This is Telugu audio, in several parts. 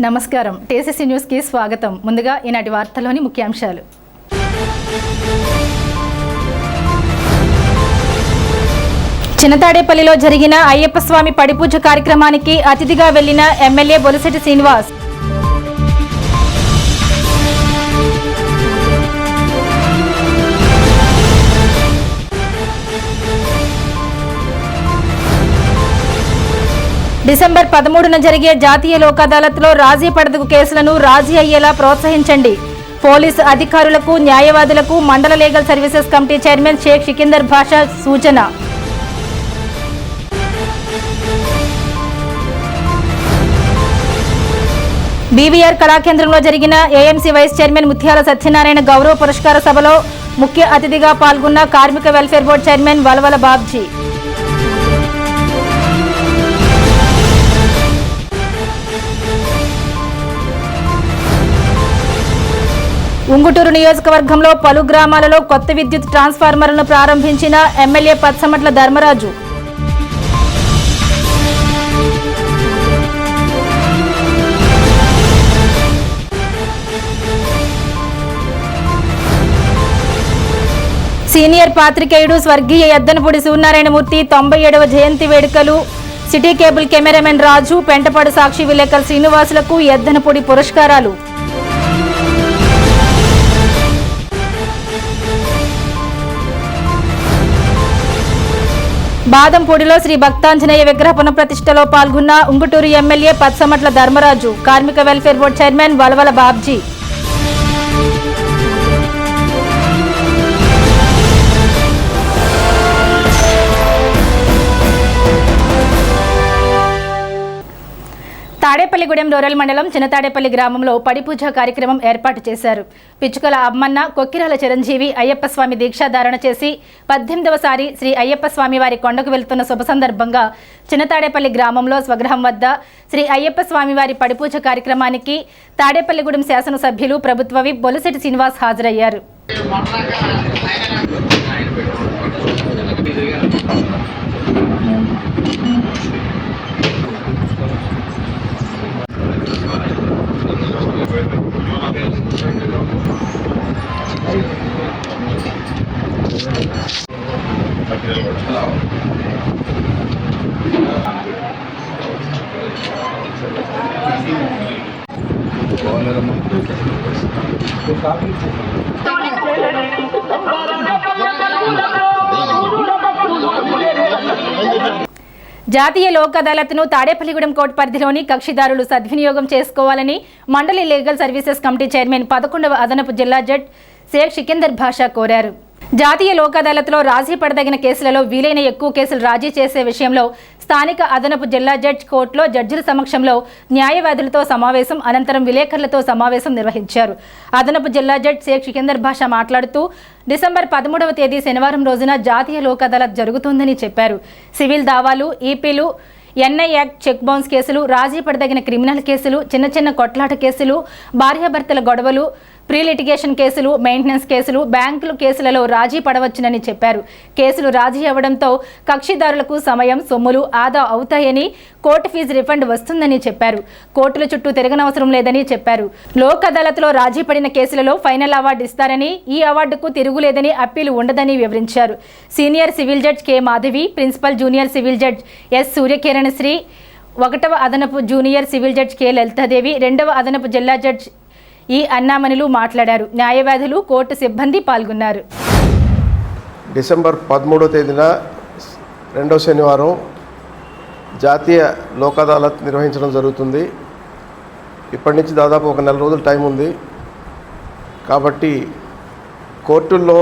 నమస్కారం టీసీసీ న్యూస్ కి స్వాగతం. ముందుగా ఈనాటి వార్తల్లోని ముఖ్యాంశాలు. చిన్నతాడేపల్లిలో జరిగిన అయ్యప్ప స్వామి పడిపూజ కార్యక్రమానికి అతిథిగా వెళ్లిన ఎమ్మెల్యే బొలిశెట్టి శ్రీనివాస్. డిసెంబర్ 13న జరిగే జాతీయ లోక్ అదాలత్లో రాజీ పడదగు కేసులను రాజీ అయ్యేలా ప్రోత్సహించండి. పోలీసు అధికారులకు, న్యాయవాదులకు మండల legal services committee chairman Sheikh Sikandar Basha సూచన. బీవీఆర్ కళాకేంద్రంలో జరిగిన ఏఎంసీ వైస్ చైర్మన్ ముత్యాల సత్యనారాయణ గౌరవ పురస్కార సభలో ముఖ్య అతిథిగా పాల్గొన్న కార్మిక welfare board chairman Valavala Babji. Unguturu నియోజకవర్గంలో పలు గ్రామాలలో కొత్త విద్యుత్ ట్రాన్స్ఫార్మర్లను ప్రారంభించిన ఎమ్మెల్యే పచ్చమట్ల ధర్మరాజు. సీనియర్ పాత్రికేయుడు స్వర్గీయ ఎద్దనపూడి సూర్యనారాయణమూర్తి 97వ జయంతి వేడుకలు. City cable cameraman Raju, Pentapadu Sakshi విలేకరు శ్రీనివాసులకు ఎద్దనపూడి పురస్కారాలు. బాదంపూడిలో శ్రీ భక్తాంజనేయ విగ్రహ పునఃప్రతిష్టలో పాల్గొన్న ఉంగుటూరు ఎమ్మెల్యే పచ్చమట్ల ధర్మరాజు, కార్మిక welfare board chairman Valavala Babji. Tadepalligudem rural మండలం చిన్నతాడేపల్లి గ్రామంలో పడిపూజ కార్యక్రమం ఏర్పాటు చేశారు. పిచ్చుకల అమ్మన్న, కొక్కిరాల చిరంజీవి అయ్యప్ప స్వామి దీక్షాధారణ చేసి 18వసారి శ్రీ అయ్యప్ప స్వామి వారి కొండకు వెళ్తున్న శుభ సందర్భంగా చిన్నతాడేపల్లి గ్రామంలో స్వగృహం వద్ద శ్రీ అయ్యప్ప స్వామి వారి పడిపూజ కార్యక్రమానికి తాడేపల్లిగూడెం శాసనసభ్యులు, ప్రభుత్వ విప్ బొలిశెట్టి శ్రీనివాస్ హాజరయ్యారు. జాతీయ లోక్ అదాలత్ను తాడేపల్లిగూడెం కోర్టు పరిధిలోని కక్షిదారులు సద్వినియోగం చేసుకోవాలని మండలి లీగల్ సర్వీసెస్ కమిటీ చైర్మన్ 11వ అదనపు జిల్లా జడ్జి షేక్ సికిందర్ భాషా కోరారు. జాతీయ లోక్ అదాలత్లో రాజీ పడదగిన కేసులలో వీలైన ఎక్కువ కేసులు రాజీ చేసే విషయంలో స్థానిక అదనపు జిల్లా జడ్జి కోర్టులో జడ్జిల సమక్షంలో న్యాయవాదులతో సమావేశం అనంతరం విలేకరులతో సమావేశం నిర్వహించారు. అదనపు జిల్లా జడ్జి షేక్ సికిందర్ భాషా మాట్లాడుతూ డిసెంబర్ 13వ తేదీ శనివారం రోజున జాతీయ లోక్ అదాలత్ జరుగుతుందని చెప్పారు. సివిల్ దావాలు, ఈపీలు, ఎన్ఐ యాక్ట్, చెక్ బౌన్స్ కేసులు, రాజీ పడదగిన క్రిమినల్ కేసులు, చిన్న చిన్న కొట్లాట కేసులు, భార్యాభర్తల గొడవలు, ప్రీ లిటిగేషన్ కేసులు, మెయింటెనెన్స్ కేసులు, బ్యాంకులు కేసులలో రాజీ పడవచ్చునని చెప్పారు. కేసులు రాజీ అవ్వడంతో కక్షిదారులకు సమయం, సొమ్ములు ఆదా అవుతాయని, కోర్టు ఫీజు రిఫండ్ వస్తుందని చెప్పారు. కోర్టుల చుట్టూ తిరగనవసరం లేదని చెప్పారు. లోక్ అదాలత్లో రాజీ పడిన కేసులలో ఫైనల్ అవార్డు ఇస్తారని, ఈ అవార్డుకు తిరుగులేదని, అప్పీలు ఉండదని వివరించారు. Senior civil judge K Madhavi, principal junior civil judge S Suryakiranasri, 1వ అదనపు junior civil judge K Lalitadevi, 2వ అదనపు జిల్లా జడ్జి ఈ అన్నామణులు మాట్లాడారు. న్యాయవాదులు, కోర్టు సిబ్బంది పాల్గొన్నారు. డిసెంబర్ 13వ తేదీన 2వ శనివారం జాతీయ లోక్ అదాలత్ నిర్వహించడం జరుగుతుంది. ఇప్పటి నుంచి దాదాపు 1 నెల రోజులు టైం ఉంది. కాబట్టి కోర్టుల్లో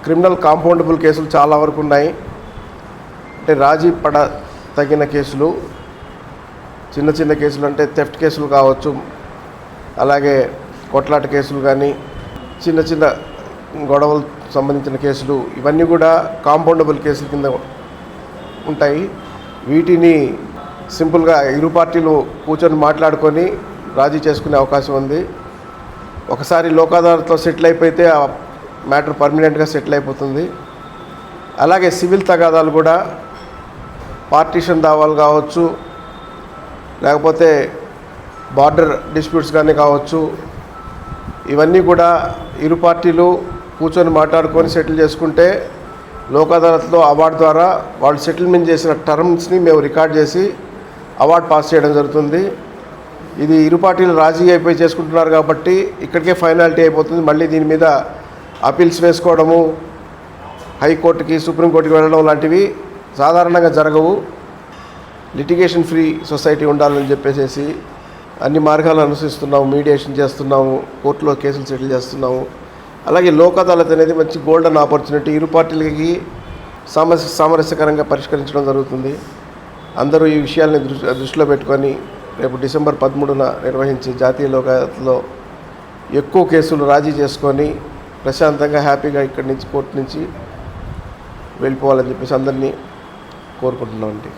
క్రిమినల్ కాంపౌండబుల్ కేసులు చాలా వరకు ఉన్నాయి. అంటే రాజీ పడ తగిన కేసులు, చిన్న చిన్న కేసులు అంటే థెఫ్ట్ కేసులు కావచ్చు, అలాగే కొట్లాట కేసులు కానీ, చిన్న చిన్న గొడవలు సంబంధించిన కేసులు, ఇవన్నీ కూడా కాంపౌండబుల్ కేసుల కింద ఉంటాయి. వీటిని సింపుల్గా ఇరు పార్టీలు కూర్చొని మాట్లాడుకొని రాజీ చేసుకునే అవకాశం ఉంది. ఒకసారి లోక్ అదాలత్లో సెటిల్ అయిపోతే ఆ మ్యాటర్ పర్మనెంట్గా సెటిల్ అయిపోతుంది. అలాగే సివిల్ తగాదాలు కూడా పార్టీషన్ దావాలు కావచ్చు, లేకపోతే బార్డర్ డిస్ప్యూట్స్ కానీ కావచ్చు, ఇవన్నీ కూడా ఇరు పార్టీలు కూర్చొని మాట్లాడుకొని సెటిల్ చేసుకుంటే లోక్ అదాలత్లో అవార్డు ద్వారా వాళ్ళు సెటిల్మెంట్ చేసిన టర్మ్స్ని మేము రికార్డ్ చేసి అవార్డు పాస్ చేయడం జరుగుతుంది. ఇది ఇరు పార్టీలు రాజీ అయిపోయి చేసుకుంటున్నారు కాబట్టి ఇక్కడికే ఫైనాలిటీ అయిపోతుంది. మళ్ళీ దీని మీద అపీల్స్ వేసుకోవడము, హైకోర్టుకి సుప్రీంకోర్టుకి వెళ్ళడం లాంటివి సాధారణంగా జరగవు. లిటిగేషన్ ఫ్రీ సొసైటీ ఉండాలని చెప్పేసి అన్ని మార్గాలు అనుసరిస్తున్నాము, మీడియేషన్ చేస్తున్నాము, కోర్టులో కేసులు సెటిల్ చేస్తున్నాము. అలాగే లోక్ అదాలత్ అనేది మంచి గోల్డెన్ ఆపర్చునిటీ, ఇరు పార్టీలకి సామరస్యకరంగా పరిష్కరించడం జరుగుతుంది. అందరూ ఈ విషయాల్ని దృష్టిలో పెట్టుకొని రేపు డిసెంబర్ 13న నిర్వహించే జాతీయ లోక్ అదాలత్లో ఎక్కువ కేసులు రాజీ చేసుకొని ప్రశాంతంగా హ్యాపీగా ఇక్కడి నుంచి కోర్టు నుంచి వెళ్ళిపోవాలని చెప్పేసి అందరినీ కోరుకుంటున్నామండి.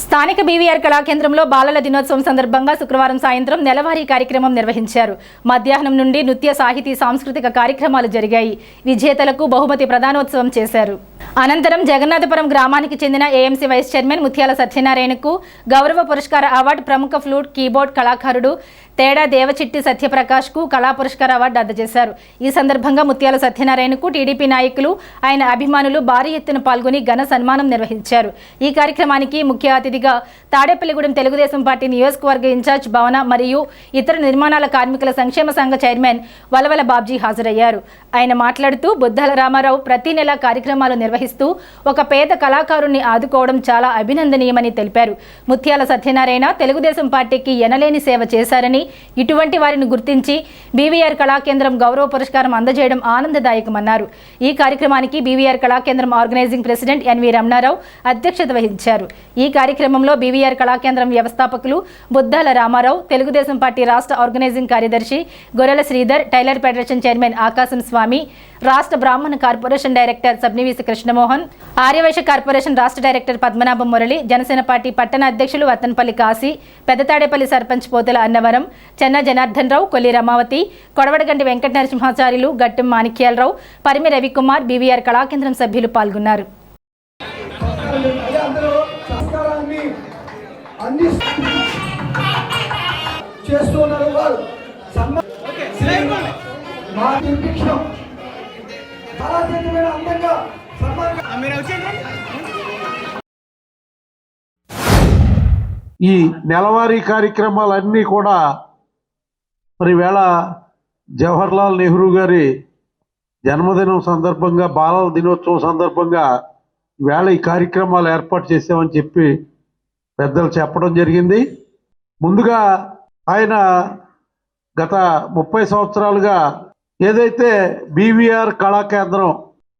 స్థానిక బీవీఆర్ కళాకేంద్రంలో బాలల దినోత్సవం సందర్భంగా శుక్రవారం సాయంత్రం నెలవారీ కార్యక్రమం నిర్వహించారు. మధ్యాహ్నం నుండి నృత్య, సాహితీ, సాంస్కృతిక కార్యక్రమాలు జరిగాయి. విజేతలకు బహుమతి ప్రదానోత్సవం చేశారు. అనంతరం జగన్నాథపురం గ్రామానికి చెందిన ఏఎంసీ వైస్ చైర్మన్ ముత్యాల సత్యనారాయణకు గౌరవ పురస్కార అవార్డు, ప్రముఖ ఫ్లూట్, కీబోర్డ్ కళాకారుడు తేడా దేవచిట్టి సత్యప్రకాష్కు కళా పురస్కార అవార్డు అందజేశారు. ఈ సందర్భంగా ముత్యాల సత్యనారాయణకు టీడీపీ నాయకులు, ఆయన అభిమానులు భారీ ఎత్తున పాల్గొని ఘన సన్మానం నిర్వహించారు. ఈ కార్యక్రమానికి ముఖ్య అతిథిగా తాడేపల్లిగూడెం తెలుగుదేశం పార్టీ నియోజకవర్గ ఇన్ఛార్జ్ భవన మరియు ఇతర నిర్మాణాల కార్మికుల సంక్షేమ సంఘ చైర్మన్ వలవల బాబ్జీ హాజరయ్యారు. ఆయన మాట్లాడుతూ బుద్దాల రామారావు ప్రతి నెల కార్యక్రమాలు నిర్వహిస్తూ ఒక పేద కళాకారుణ్ణి ఆదుకోవడం చాలా అభినందనీయమని తెలిపారు. ముత్యాల సత్యనారాయణ తెలుగుదేశం పార్టీకి ఎనలేని సేవ చేశారని, ఇటువంటి వారిని గుర్తించి బీవీఆర్ కళాకేంద్రం గౌరవ పురస్కారం అందజేయడం ఆనందదాయకమన్నారు. ఈ కార్యక్రమానికి BVR Kalakendram organizing president NV Ramanarao అధ్యక్షత వహించారు. ఈ కార్యక్రమంలో బీవీఆర్ కళాకేంద్రం వ్యవస్థాపకులు బుద్దాల రామారావు, తెలుగుదేశం పార్టీ రాష్ట్ర ఆర్గనైజింగ్ కార్యదర్శి Gorrela Sridhar, tailor federation chairman ఆకాశం స్వామి, రాష్ట్ర బ్రాహ్మణ కార్పొరేషన్ డైరెక్టర్ సబ్నివీసి కృష్ణమోహన్, ఆర్యవైశ్య కార్పొరేషన్ రాష్ట్ర డైరెక్టర్ పద్మనాభం మురళి, జనసేన పార్టీ పట్టణ అధ్యక్షులు వత్తన్పల్లి కాశీ, పెద్దతాడేపల్లి సర్పంచ్ పోతల అన్నవరం, చెన్న జనార్దన్ రావు, కొల్లి రమావతి, కొడవడగండి వెంకట నరసింహాచార్యులు, గట్టెం మాణిక్యాలరావు, పరిమి రవికుమార్, బీవీఆర్ కళాకేంద్రం సభ్యులు పాల్గొన్నారు. ఈ నెలవారీ కార్యక్రమాలన్నీ కూడా మరి వేళ జవహర్లాల్ నెహ్రూ గారి జన్మదినం సందర్భంగా, బాలల దినోత్సవం సందర్భంగా వేళ ఈ కార్యక్రమాలు ఏర్పాటు చేసామని చెప్పి పెద్దలు చెప్పడం జరిగింది. ముందుగా ఆయన గత 30 సంవత్సరాలుగా ఏదైతే బీవీఆర్ కళాకేంద్రం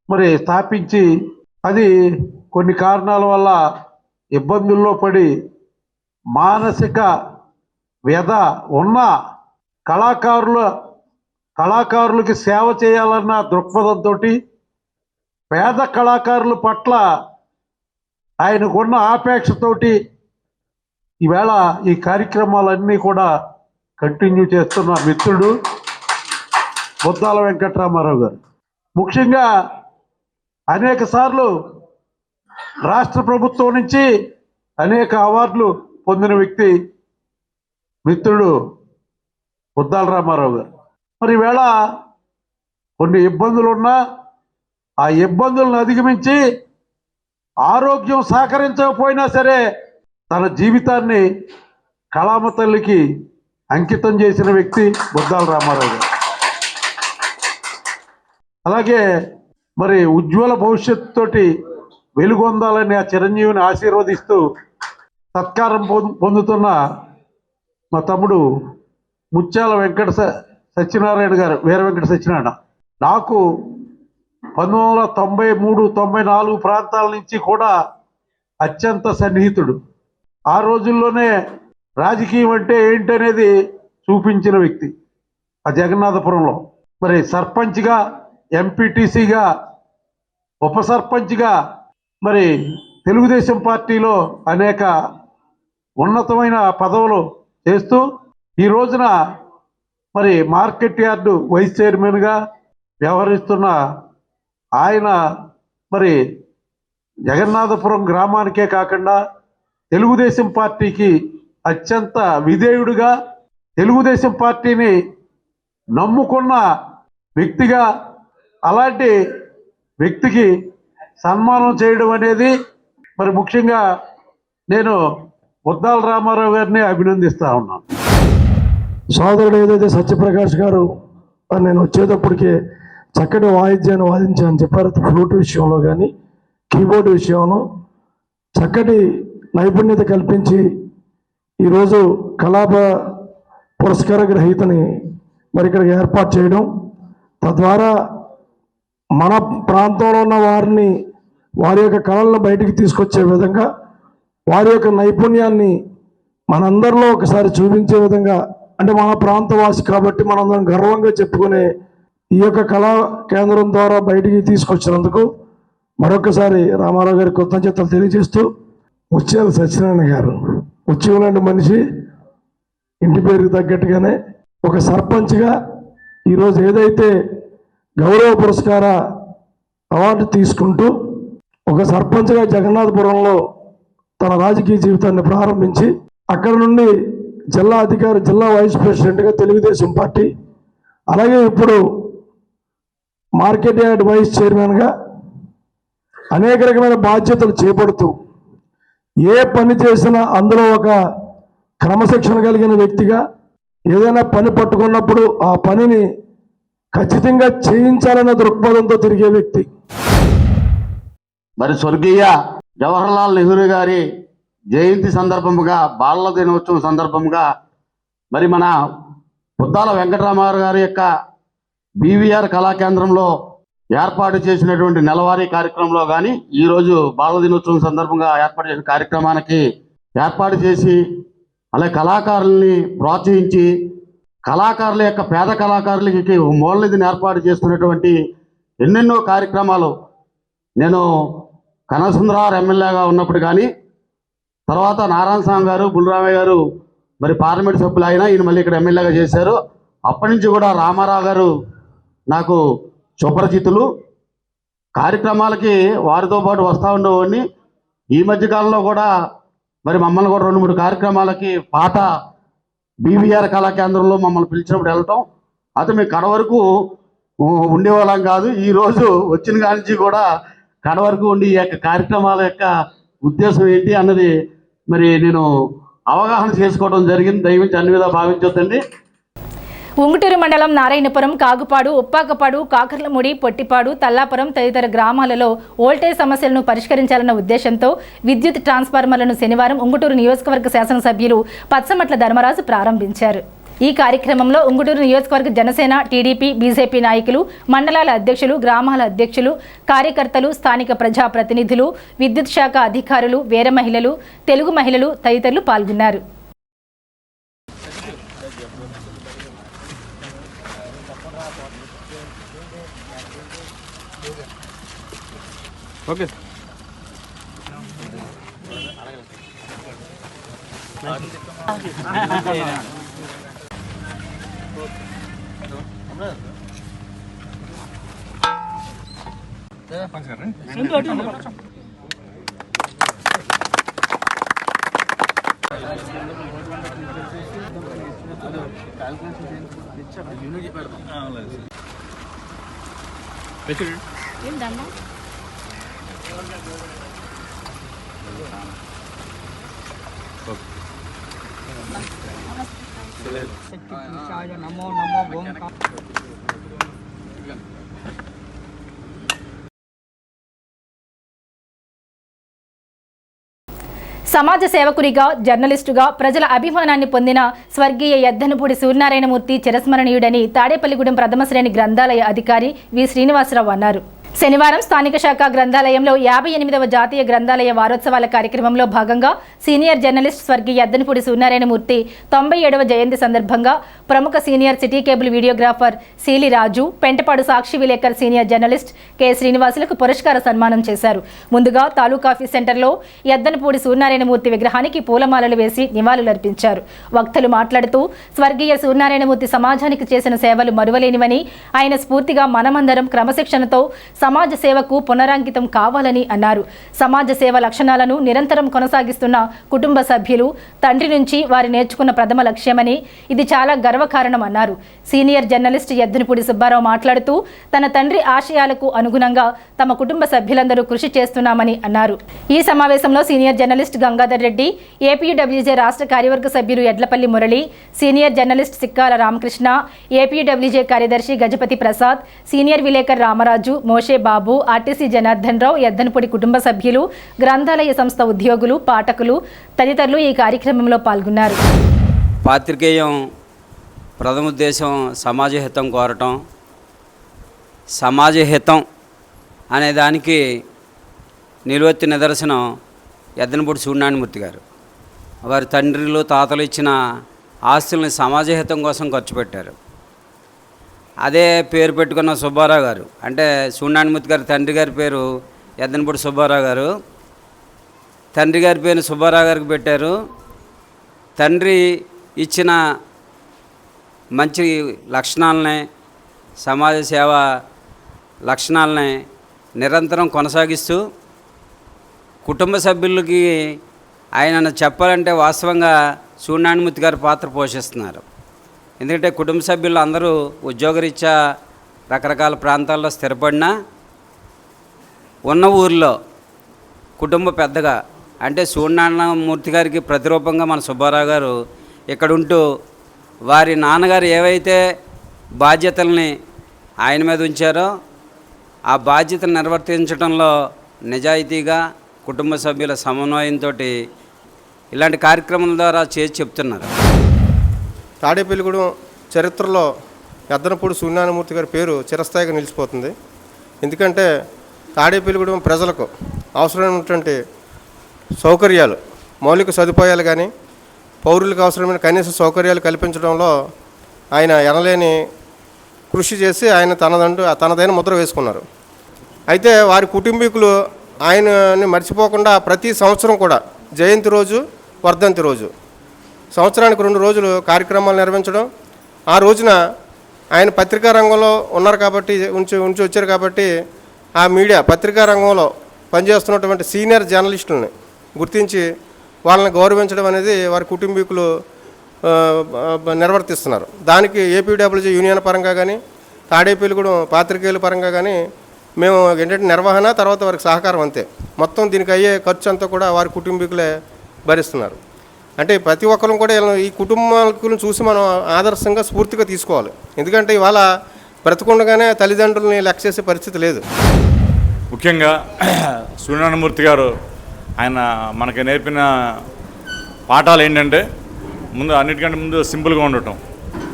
మరి స్థాపించి అది కొన్ని కారణాల వల్ల ఇబ్బందుల్లో పడి మానసిక వ్యధ ఉన్న కళాకారులకి సేవ చేయాలన్న దృక్పథంతో పేద కళాకారుల పట్ల ఆయనకున్న ఆపేక్షతోటి ఈవేళ ఈ కార్యక్రమాలన్నీ కూడా కంటిన్యూ చేస్తున్న మిత్రుడు బుద్దాల వెంకటరామారావు గారు. ముఖ్యంగా అనేక సార్లు రాష్ట్ర ప్రభుత్వం నుంచి అనేక అవార్డులు పొందిన వ్యక్తి మిత్రుడు బుద్దాల రామారావు గారు. మరి ఈవేళ కొన్ని ఇబ్బందులు ఉన్నా ఆ ఇబ్బందులను అధిగమించి ఆరోగ్యం సహకరించకపోయినా సరే తన జీవితాన్ని కళామ తల్లికి అంకితం చేసిన వ్యక్తి బుద్దాల రామారావు గారు. అలాగే మరి ఉజ్వల భవిష్యత్తుతోటి వెలుగొందాలని ఆ చిరంజీవిని ఆశీర్వదిస్తూ సత్కారం పొందుతున్న మా తమ్ముడు ముత్యాల వెంకట సత్యనారాయణ గారు, వీర వెంకట సత్యనారాయణ, నాకు 1993-94 ప్రాంతాల నుంచి కూడా అత్యంత సన్నిహితుడు. ఆ రోజుల్లోనే రాజకీయం అంటే ఏంటనేది చూపించిన వ్యక్తి. ఆ జగన్నాథపురంలో మరి సర్పంచ్గా, ఎంపీటీసీగా, ఉప సర్పంచ్గా మరి తెలుగుదేశం పార్టీలో అనేక ఉన్నతమైన పదవులు చేస్తూ ఈ రోజున మరి మార్కెట్ యార్డు వైస్ చైర్మన్గా వ్యవహరిస్తున్న ఆయన మరి జగన్నాథపురం గ్రామానికే కాకుండా తెలుగుదేశం పార్టీకి అత్యంత విధేయుడిగా తెలుగుదేశం పార్టీని నమ్ముకున్న వ్యక్తిగా అలాంటి వ్యక్తికి సన్మానం చేయడం అనేది మరి ముఖ్యంగా నేను ముద్దాల రామారావు గారిని అభినందిస్తా ఉన్నాను. సోదరుడు ఏదైతే సత్యప్రకాష్ గారు నేను వచ్చేటప్పటికే చక్కటి వాయిద్యాన్ని వాదించాలని చెప్పారు. ఫ్లూట్ విషయంలో కానీ కీబోర్డ్ విషయంలో చక్కటి నైపుణ్యత కల్పించి ఈరోజు కళాప పురస్కార గ్రహీతని మరి ఇక్కడ ఏర్పాటు చేయడం, తద్వారా మన ప్రాంతంలో ఉన్న వారిని వారి యొక్క కళలను బయటికి తీసుకొచ్చే విధంగా వారి యొక్క నైపుణ్యాన్ని మనందరిలో ఒకసారి చూపించే విధంగా, అంటే మన ప్రాంతవాసి కాబట్టి మనందరం గర్వంగా చెప్పుకునే ఈ యొక్క కళా కేంద్రం ద్వారా బయటికి తీసుకొచ్చినందుకు మరొకసారి రామారావు గారి కృతజ్ఞతలు తెలియజేస్తూ, ముత్యాల సత్యనారాయణ గారు ఉద్యోగులాంటి మనిషి, ఇంటి పేరుకి తగ్గట్టుగానే ఒక సర్పంచ్గా ఈరోజు ఏదైతే గౌరవ పురస్కార అవార్డు తీసుకుంటూ ఒక సర్పంచ్గా జగన్నాథపురంలో తన రాజకీయ జీవితాన్ని ప్రారంభించి అక్కడ నుండి జిల్లా అధికారి, జిల్లా వైస్ ప్రెసిడెంట్గా తెలుగుదేశం పార్టీ, అలాగే ఇప్పుడు మార్కెట్ యార్డ్ వైస్ చైర్మన్గా అనేక రకమైన బాధ్యతలు చేపడుతూ ఏ పని చేసినా అందులో ఒక క్రమశిక్షణ కలిగిన వ్యక్తిగా ఏదైనా పని పట్టుకున్నప్పుడు ఆ పనిని ఖచ్చితంగా చేయించాలన్న దృక్పథంతో తిరిగే వ్యక్తి. మరి స్వర్గీయ జవహర్లాల్ నెహ్రూ గారి జయంతి సందర్భముగా, బాలల దినోత్సవం సందర్భంగా మరి మన ముద్దాల వెంకటరామారావు గారి యొక్క బీవీఆర్ కళాకేంద్రంలో ఏర్పాటు చేసినటువంటి నెలవారీ కార్యక్రమంలో కానీ ఈరోజు బాలల దినోత్సవం సందర్భంగా ఏర్పాటు చేసిన కార్యక్రమానికి ఏర్పాటు చేసి అలాగే కళాకారుల్ని ప్రోత్సహించి కళాకారుల యొక్క పేద కళాకారులకి మూలనిధిని ఏర్పాటు చేస్తున్నటువంటి ఎన్నెన్నో కార్యక్రమాలు నేను కనసుందరావు ఎమ్మెల్యేగా ఉన్నప్పుడు కానీ, తర్వాత నారాయణ స్వామి గారు, బుల్రామయ్య గారు మరి పార్లమెంట్ సభ్యులు అయినా ఈయన మళ్ళీ ఇక్కడ ఎమ్మెల్యేగా చేశారు. అప్పటి నుంచి కూడా రామారావు గారు నాకు సుపరిచితులు. కార్యక్రమాలకి వారితో పాటు వస్తూ ఉండేవాడిని. ఈ మధ్యకాలంలో కూడా మరి మమ్మల్ని కూడా 2-3 కార్యక్రమాలకి పాత బీవీఆర్ కళాకేంద్రంలో మమ్మల్ని పిలిచినప్పుడు వెళ్ళటం, అయితే మేము కడ వరకు ఉండేవాళ్ళం కాదు. ఈరోజు వచ్చిన కానించి కూడా కడ వరకు ఉండి ఈ యొక్క కార్యక్రమాల యొక్క ఉద్దేశం ఏంటి అన్నది మరి నేను అవగాహన చేసుకోవడం జరిగింది. దయవించి అన్ని విధాలు భావించొద్దండి. ఉంగుటూరు మండలం నారాయణపురం, కాగుపాడు, ఉప్పాకపాడు, కాకర్లముడి, పొట్టిపాడు, తల్లాపురం తదితర గ్రామాలలో వోల్టేజ్ సమస్యలను పరిష్కరించాలన్న ఉద్దేశంతో విద్యుత్ ట్రాన్స్ఫార్మర్లను శనివారం ఉంగుటూరు నియోజకవర్గ శాసనసభ్యులు పచ్చమట్ల ధర్మరాజు ప్రారంభించారు. ఈ కార్యక్రమంలో ఉంగుటూరు నియోజకవర్గ జనసేన, టీడీపీ, బీజేపీ నాయకులు, మండలాల అధ్యక్షులు, గ్రామాల అధ్యక్షులు, కార్యకర్తలు, స్థానిక ప్రజాప్రతినిధులు, విద్యుత్ శాఖ అధికారులు, వీర మహిళలు, తెలుగు మహిళలు తదితరులు పాల్గొన్నారు. ఓకే నమో నమో ఓం సమాజ సేవకునిగా, జర్నలిస్టుగా ప్రజల అభిమానాన్ని పొందిన స్వర్గీయ యద్దనపూడి సూర్యనారాయణమూర్తి చిరస్మరణీయుడని తాడేపల్లిగూడెం ప్రథమ శ్రేణి గ్రంథాలయ అధికారి వి శ్రీనివాసరావు అన్నారు. శనివారం స్థానిక శాఖ గ్రంథాలయంలో 58వ జాతీయ గ్రంథాలయ వారోత్సవాల కార్యక్రమంలో భాగంగా సీనియర్ జర్నలిస్ట్ స్వర్గీయ యద్దనపూడి సూర్యనారాయణమూర్తి 97వ జయంతి సందర్భంగా ప్రముఖ సీనియర్ సిటీ కేబుల్ వీడియోగ్రాఫర్ సీలి రాజు, పెంటపాడు సాక్షి విలేకర్ సీనియర్ జర్నలిస్ట్ కె శ్రీనివాసులకు పురస్కార సన్మానం చేశారు. ముందుగా తాలూకా ఆఫీస్ సెంటర్లో యద్దనపూడి సూర్యనారాయణమూర్తి విగ్రహానికి పూలమాలలు వేసి నివాళులర్పించారు. వక్తలు మాట్లాడుతూ స్వర్గీయ సూర్యనారాయణమూర్తి సమాజానికి చేసిన సేవలు మరువలేనివని, ఆయన స్ఫూర్తిగా మనమందరం క్రమశిక్షణతో సమాజ సేవకు పునరాంకితం కావాలని అన్నారు. సమాజ సేవ లక్షణాలను నిరంతరం కొనసాగిస్తున్న కుటుంబ సభ్యులు తండ్రి నుంచి వారు నేర్చుకున్న ప్రథమ లక్ష్యమని, ఇది చాలా గర్వకారణమన్నారు. సీనియర్ జర్నలిస్ట్ ఎద్దునిపూడి సుబ్బారావు మాట్లాడుతూ తన తండ్రి ఆశయాలకు అనుగుణంగా తమ కుటుంబ సభ్యులందరూ కృషి చేస్తున్నామని అన్నారు. ఈ సమావేశంలో senior journalist Gangadhar Reddy, APWJ రాష్ట్ర కార్యవర్గ సభ్యులు Edlapalli Murali, senior journalist Sikkala Ramakrishna, APWJ కార్యదర్శి గజపతి ప్రసాద్, సీనియర్ విలేకర్ రామరాజు, మోషే బాబు, ఆర్టీసీ జనార్దన్ రావు, ఎద్దనపూడి కుటుంబ సభ్యులు, గ్రంథాలయ సంస్థ ఉద్యోగులు, పాఠకులు తదితరులు ఈ కార్యక్రమంలో పాల్గొన్నారు. పాత్రికేయం ప్రథమ ఉద్దేశం సమాజహితం కోరటం. సమాజహితం అనే దానికి నిలువెత్తి నిదర్శనం ఎద్దనపూడి సూర్యనారాయణమూర్తి గారు. వారి తండ్రులు తాతలు ఇచ్చిన ఆస్తుల్ని సమాజహితం కోసం ఖర్చు పెట్టారు. అదే పేరు పెట్టుకున్న సుబ్బారావు గారు, అంటే సూర్యనారాయణమూర్తి గారి తండ్రి గారి పేరు ఎద్దనపూడి సుబ్బారావు గారు. తండ్రి గారి పేరు సుబ్బారావు గారికి పెట్టారు. తండ్రి ఇచ్చిన మంచి లక్షణాలని, సమాజ సేవ లక్షణాలని నిరంతరం కొనసాగిస్తూ కుటుంబ సభ్యులకి ఆయన చెప్పాలంటే వాస్తవంగా సూర్యనారాయణమూర్తి గారి పాత్ర పోషిస్తున్నారు. ఎందుకంటే కుటుంబ సభ్యులు అందరూ ఉద్యోగరీత్యా రకరకాల ప్రాంతాల్లో స్థిరపడినా ఉన్న ఊరిలో కుటుంబ పెద్దగా అంటే సూర్యనారాయణమూర్తి గారికి ప్రతిరూపంగా మన సుబ్బారావు గారు ఇక్కడ ఉంటూ వారి నాన్నగారు ఏవైతే బాధ్యతల్ని ఆయన మీద ఉంచారో ఆ బాధ్యతను నిర్వర్తించడంలో నిజాయితీగా కుటుంబ సభ్యుల సమన్వయంతో ఇలాంటి కార్యక్రమాల ద్వారా చేసి చెప్తున్నారు. తాడేపల్లిగూడెం చరిత్రలో ఎద్దనపూడి సూర్యనారాయణమూర్తి గారి పేరు చిరస్థాయిగా నిలిచిపోతుంది. ఎందుకంటే తాడేపల్లిగూడెం ప్రజలకు అవసరమైనటువంటి సౌకర్యాలు, మౌలిక సదుపాయాలు కానీ పౌరులకు అవసరమైన కనీస సౌకర్యాలు కల్పించడంలో ఆయన ఎనలేని కృషి చేసి ఆయన తనదైన ముద్ర వేసుకున్నారు. అయితే వారి కుటుంబీకులు ఆయనని మర్చిపోకుండా ప్రతి సంవత్సరం కూడా జయంతి రోజు, వర్ధంతి రోజు, సంవత్సరానికి 2 రోజులు కార్యక్రమాలు నిర్వహించడం. ఆ రోజున ఆయన పత్రికా రంగంలో ఉన్నారు కాబట్టి ఉంచి వచ్చారు కాబట్టి ఆ మీడియా పత్రికా రంగంలో పనిచేస్తున్నటువంటి సీనియర్ జర్నలిస్టులని గుర్తించి వాళ్ళని గౌరవించడం అనేది వారి కుటుంబీకులు నిర్వర్తిస్తున్నారు. దానికి ఏపీడబ్ల్యూజే యూనియన్ పరంగా కానీ తాడేపల్లిగూడెం పాత్రికేయుల పరంగా కానీ మేము ఏంటంటే నిర్వహణ, తర్వాత వారికి సహకారం అంతే. మొత్తం దీనికి అయ్యే ఖర్చు అంతా కూడా వారి కుటుంబీకులే భరిస్తున్నారు. అంటే ప్రతి ఒక్కరు కూడా ఈ కుటుంబాలను చూసి మనం ఆదర్శంగా స్ఫూర్తిగా తీసుకోవాలి. ఎందుకంటే ఇవాళ బ్రతకుండగానే తల్లిదండ్రులని లెక్క చేసే పరిస్థితి లేదు. ముఖ్యంగా సూర్యనారాయణమూర్తి గారు ఆయన మనకి నేర్పిన పాఠాలు ఏంటంటే అన్నిటికంటే ముందు సింపుల్గా ఉండటం.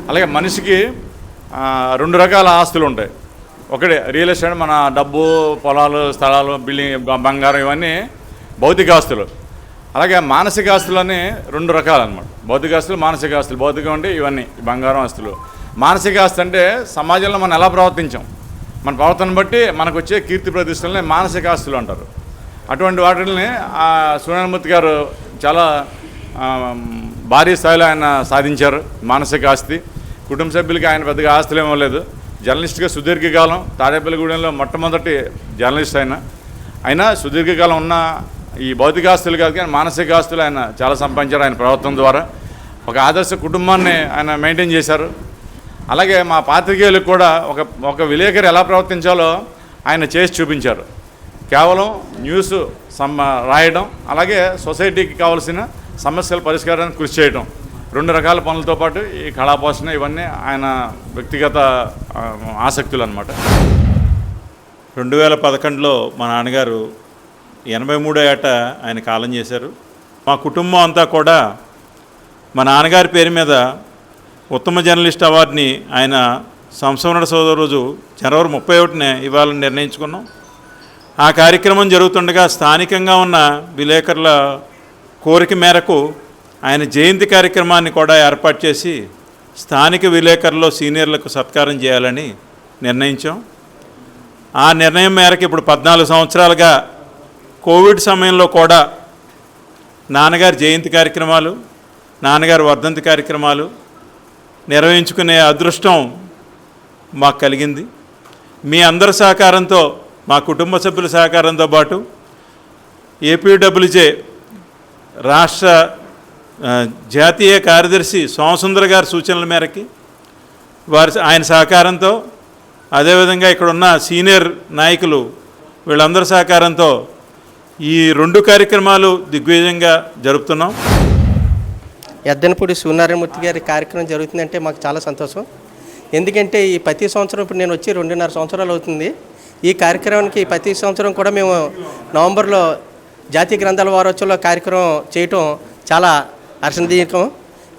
అలాగే మనిషికి 2 రకాల ఆస్తులు ఉంటాయి. ఒకటి రియల్ ఎస్టేట్, మన డబ్బు, పొలాలు, స్థలాలు, బిల్డింగ్, బంగారం, ఇవన్నీ భౌతిక ఆస్తులు. అలాగే మానసిక ఆస్తులని 2 రకాలు అన్నమాట. భౌతిక ఆస్తులు, మానసిక ఆస్తులు. భౌతికం అంటే ఇవన్నీ బంగారం ఆస్తులు. మానసిక ఆస్తి అంటే సమాజంలో మనం ఎలా ప్రవర్తించాం, మన ప్రవర్తన బట్టి మనకు వచ్చే కీర్తి ప్రతిష్టలని మానసిక ఆస్తులు అంటారు. అటువంటి వాటిని సూర్యనారాయణమూర్తి గారు చాలా భారీ స్థాయిలో ఆయన సాధించారు. మానసిక ఆస్తి, కుటుంబ సభ్యులకి ఆయన పెద్దగా ఆస్తులు ఏమో లేదు. జర్నలిస్ట్గా సుదీర్ఘకాలం తాడేపల్లిగూడెంలో మొట్టమొదటి జర్నలిస్ట్ అయినా సుదీర్ఘకాలం ఉన్న ఈ భౌతిక ఆస్తులు కాదు కానీ మానసిక ఆస్తులు ఆయన చాలా సంపాదించారు. ఆయన ప్రవర్తన ద్వారా ఒక ఆదర్శ కుటుంబాన్ని ఆయన మెయింటైన్ చేశారు. అలాగే మా పాత్రికేయులకు కూడా ఒక విలేకరి ఎలా ప్రవర్తించాలో ఆయన చేసి చూపించారు. కేవలం న్యూస్ రాయడం, అలాగే సొసైటీకి కావాల్సిన సమస్యల పరిష్కారానికి కృషి చేయడం, 2 రకాల పనులతో పాటు ఈ కళాపోషణ, ఇవన్నీ ఆయన వ్యక్తిగత ఆసక్తులు అన్నమాట. 2011లో మా నాన్నగారు 83వ ఏట ఆయన కాలం చేశారు. మా కుటుంబం అంతా కూడా మా నాన్నగారి పేరు మీద ఉత్తమ జర్నలిస్ట్ అవార్డుని ఆయన సంస్మరణ సోదరు రోజు జనవరి 31న ఇవ్వాలని నిర్ణయించుకున్నాం. ఆ కార్యక్రమం జరుగుతుండగా స్థానికంగా ఉన్న విలేకరుల కోరిక మేరకు ఆయన జయంతి కార్యక్రమాన్ని కూడా ఏర్పాటు చేసి స్థానిక విలేకరుల్లో సీనియర్లకు సత్కారం చేయాలని నిర్ణయించాం. ఆ నిర్ణయం మేరకు ఇప్పుడు 14 సంవత్సరాలుగా కోవిడ్ సమయంలో కూడా నాన్నగారి జయంతి కార్యక్రమాలు, నాన్నగారి వర్ధంతి కార్యక్రమాలు నిర్వహించుకునే అదృష్టం మాకు కలిగింది. మీ అందరి సహకారంతో మా కుటుంబ సభ్యుల సహకారంతో పాటు ఏపీడబ్ల్యూజే రాష్ట్ర జాతీయ కార్యదర్శి సోమసుందర్ గారి సూచనల మేరకి ఆయన సహకారంతో, అదేవిధంగా ఇక్కడ ఉన్న సీనియర్ నాయకులు వీళ్ళందరి సహకారంతో ఈ 2 కార్యక్రమాలు దిగ్విజయంగా జరుపుతున్నాం. ఎద్దనపూడి సూర్యనారాయణమూర్తి గారి కార్యక్రమం జరుగుతుందంటే మాకు చాలా సంతోషం. ఎందుకంటే ఈ ప్రతి సంవత్సరం ఇప్పుడు నేను వచ్చి 2.5 సంవత్సరాలు అవుతుంది. ఈ కార్యక్రమానికి ప్రతి సంవత్సరం కూడా మేము నవంబర్లో జాతీయ గ్రంథాల వారోత్సవంలో కార్యక్రమం చేయటం చాలా హర్షణీయకం.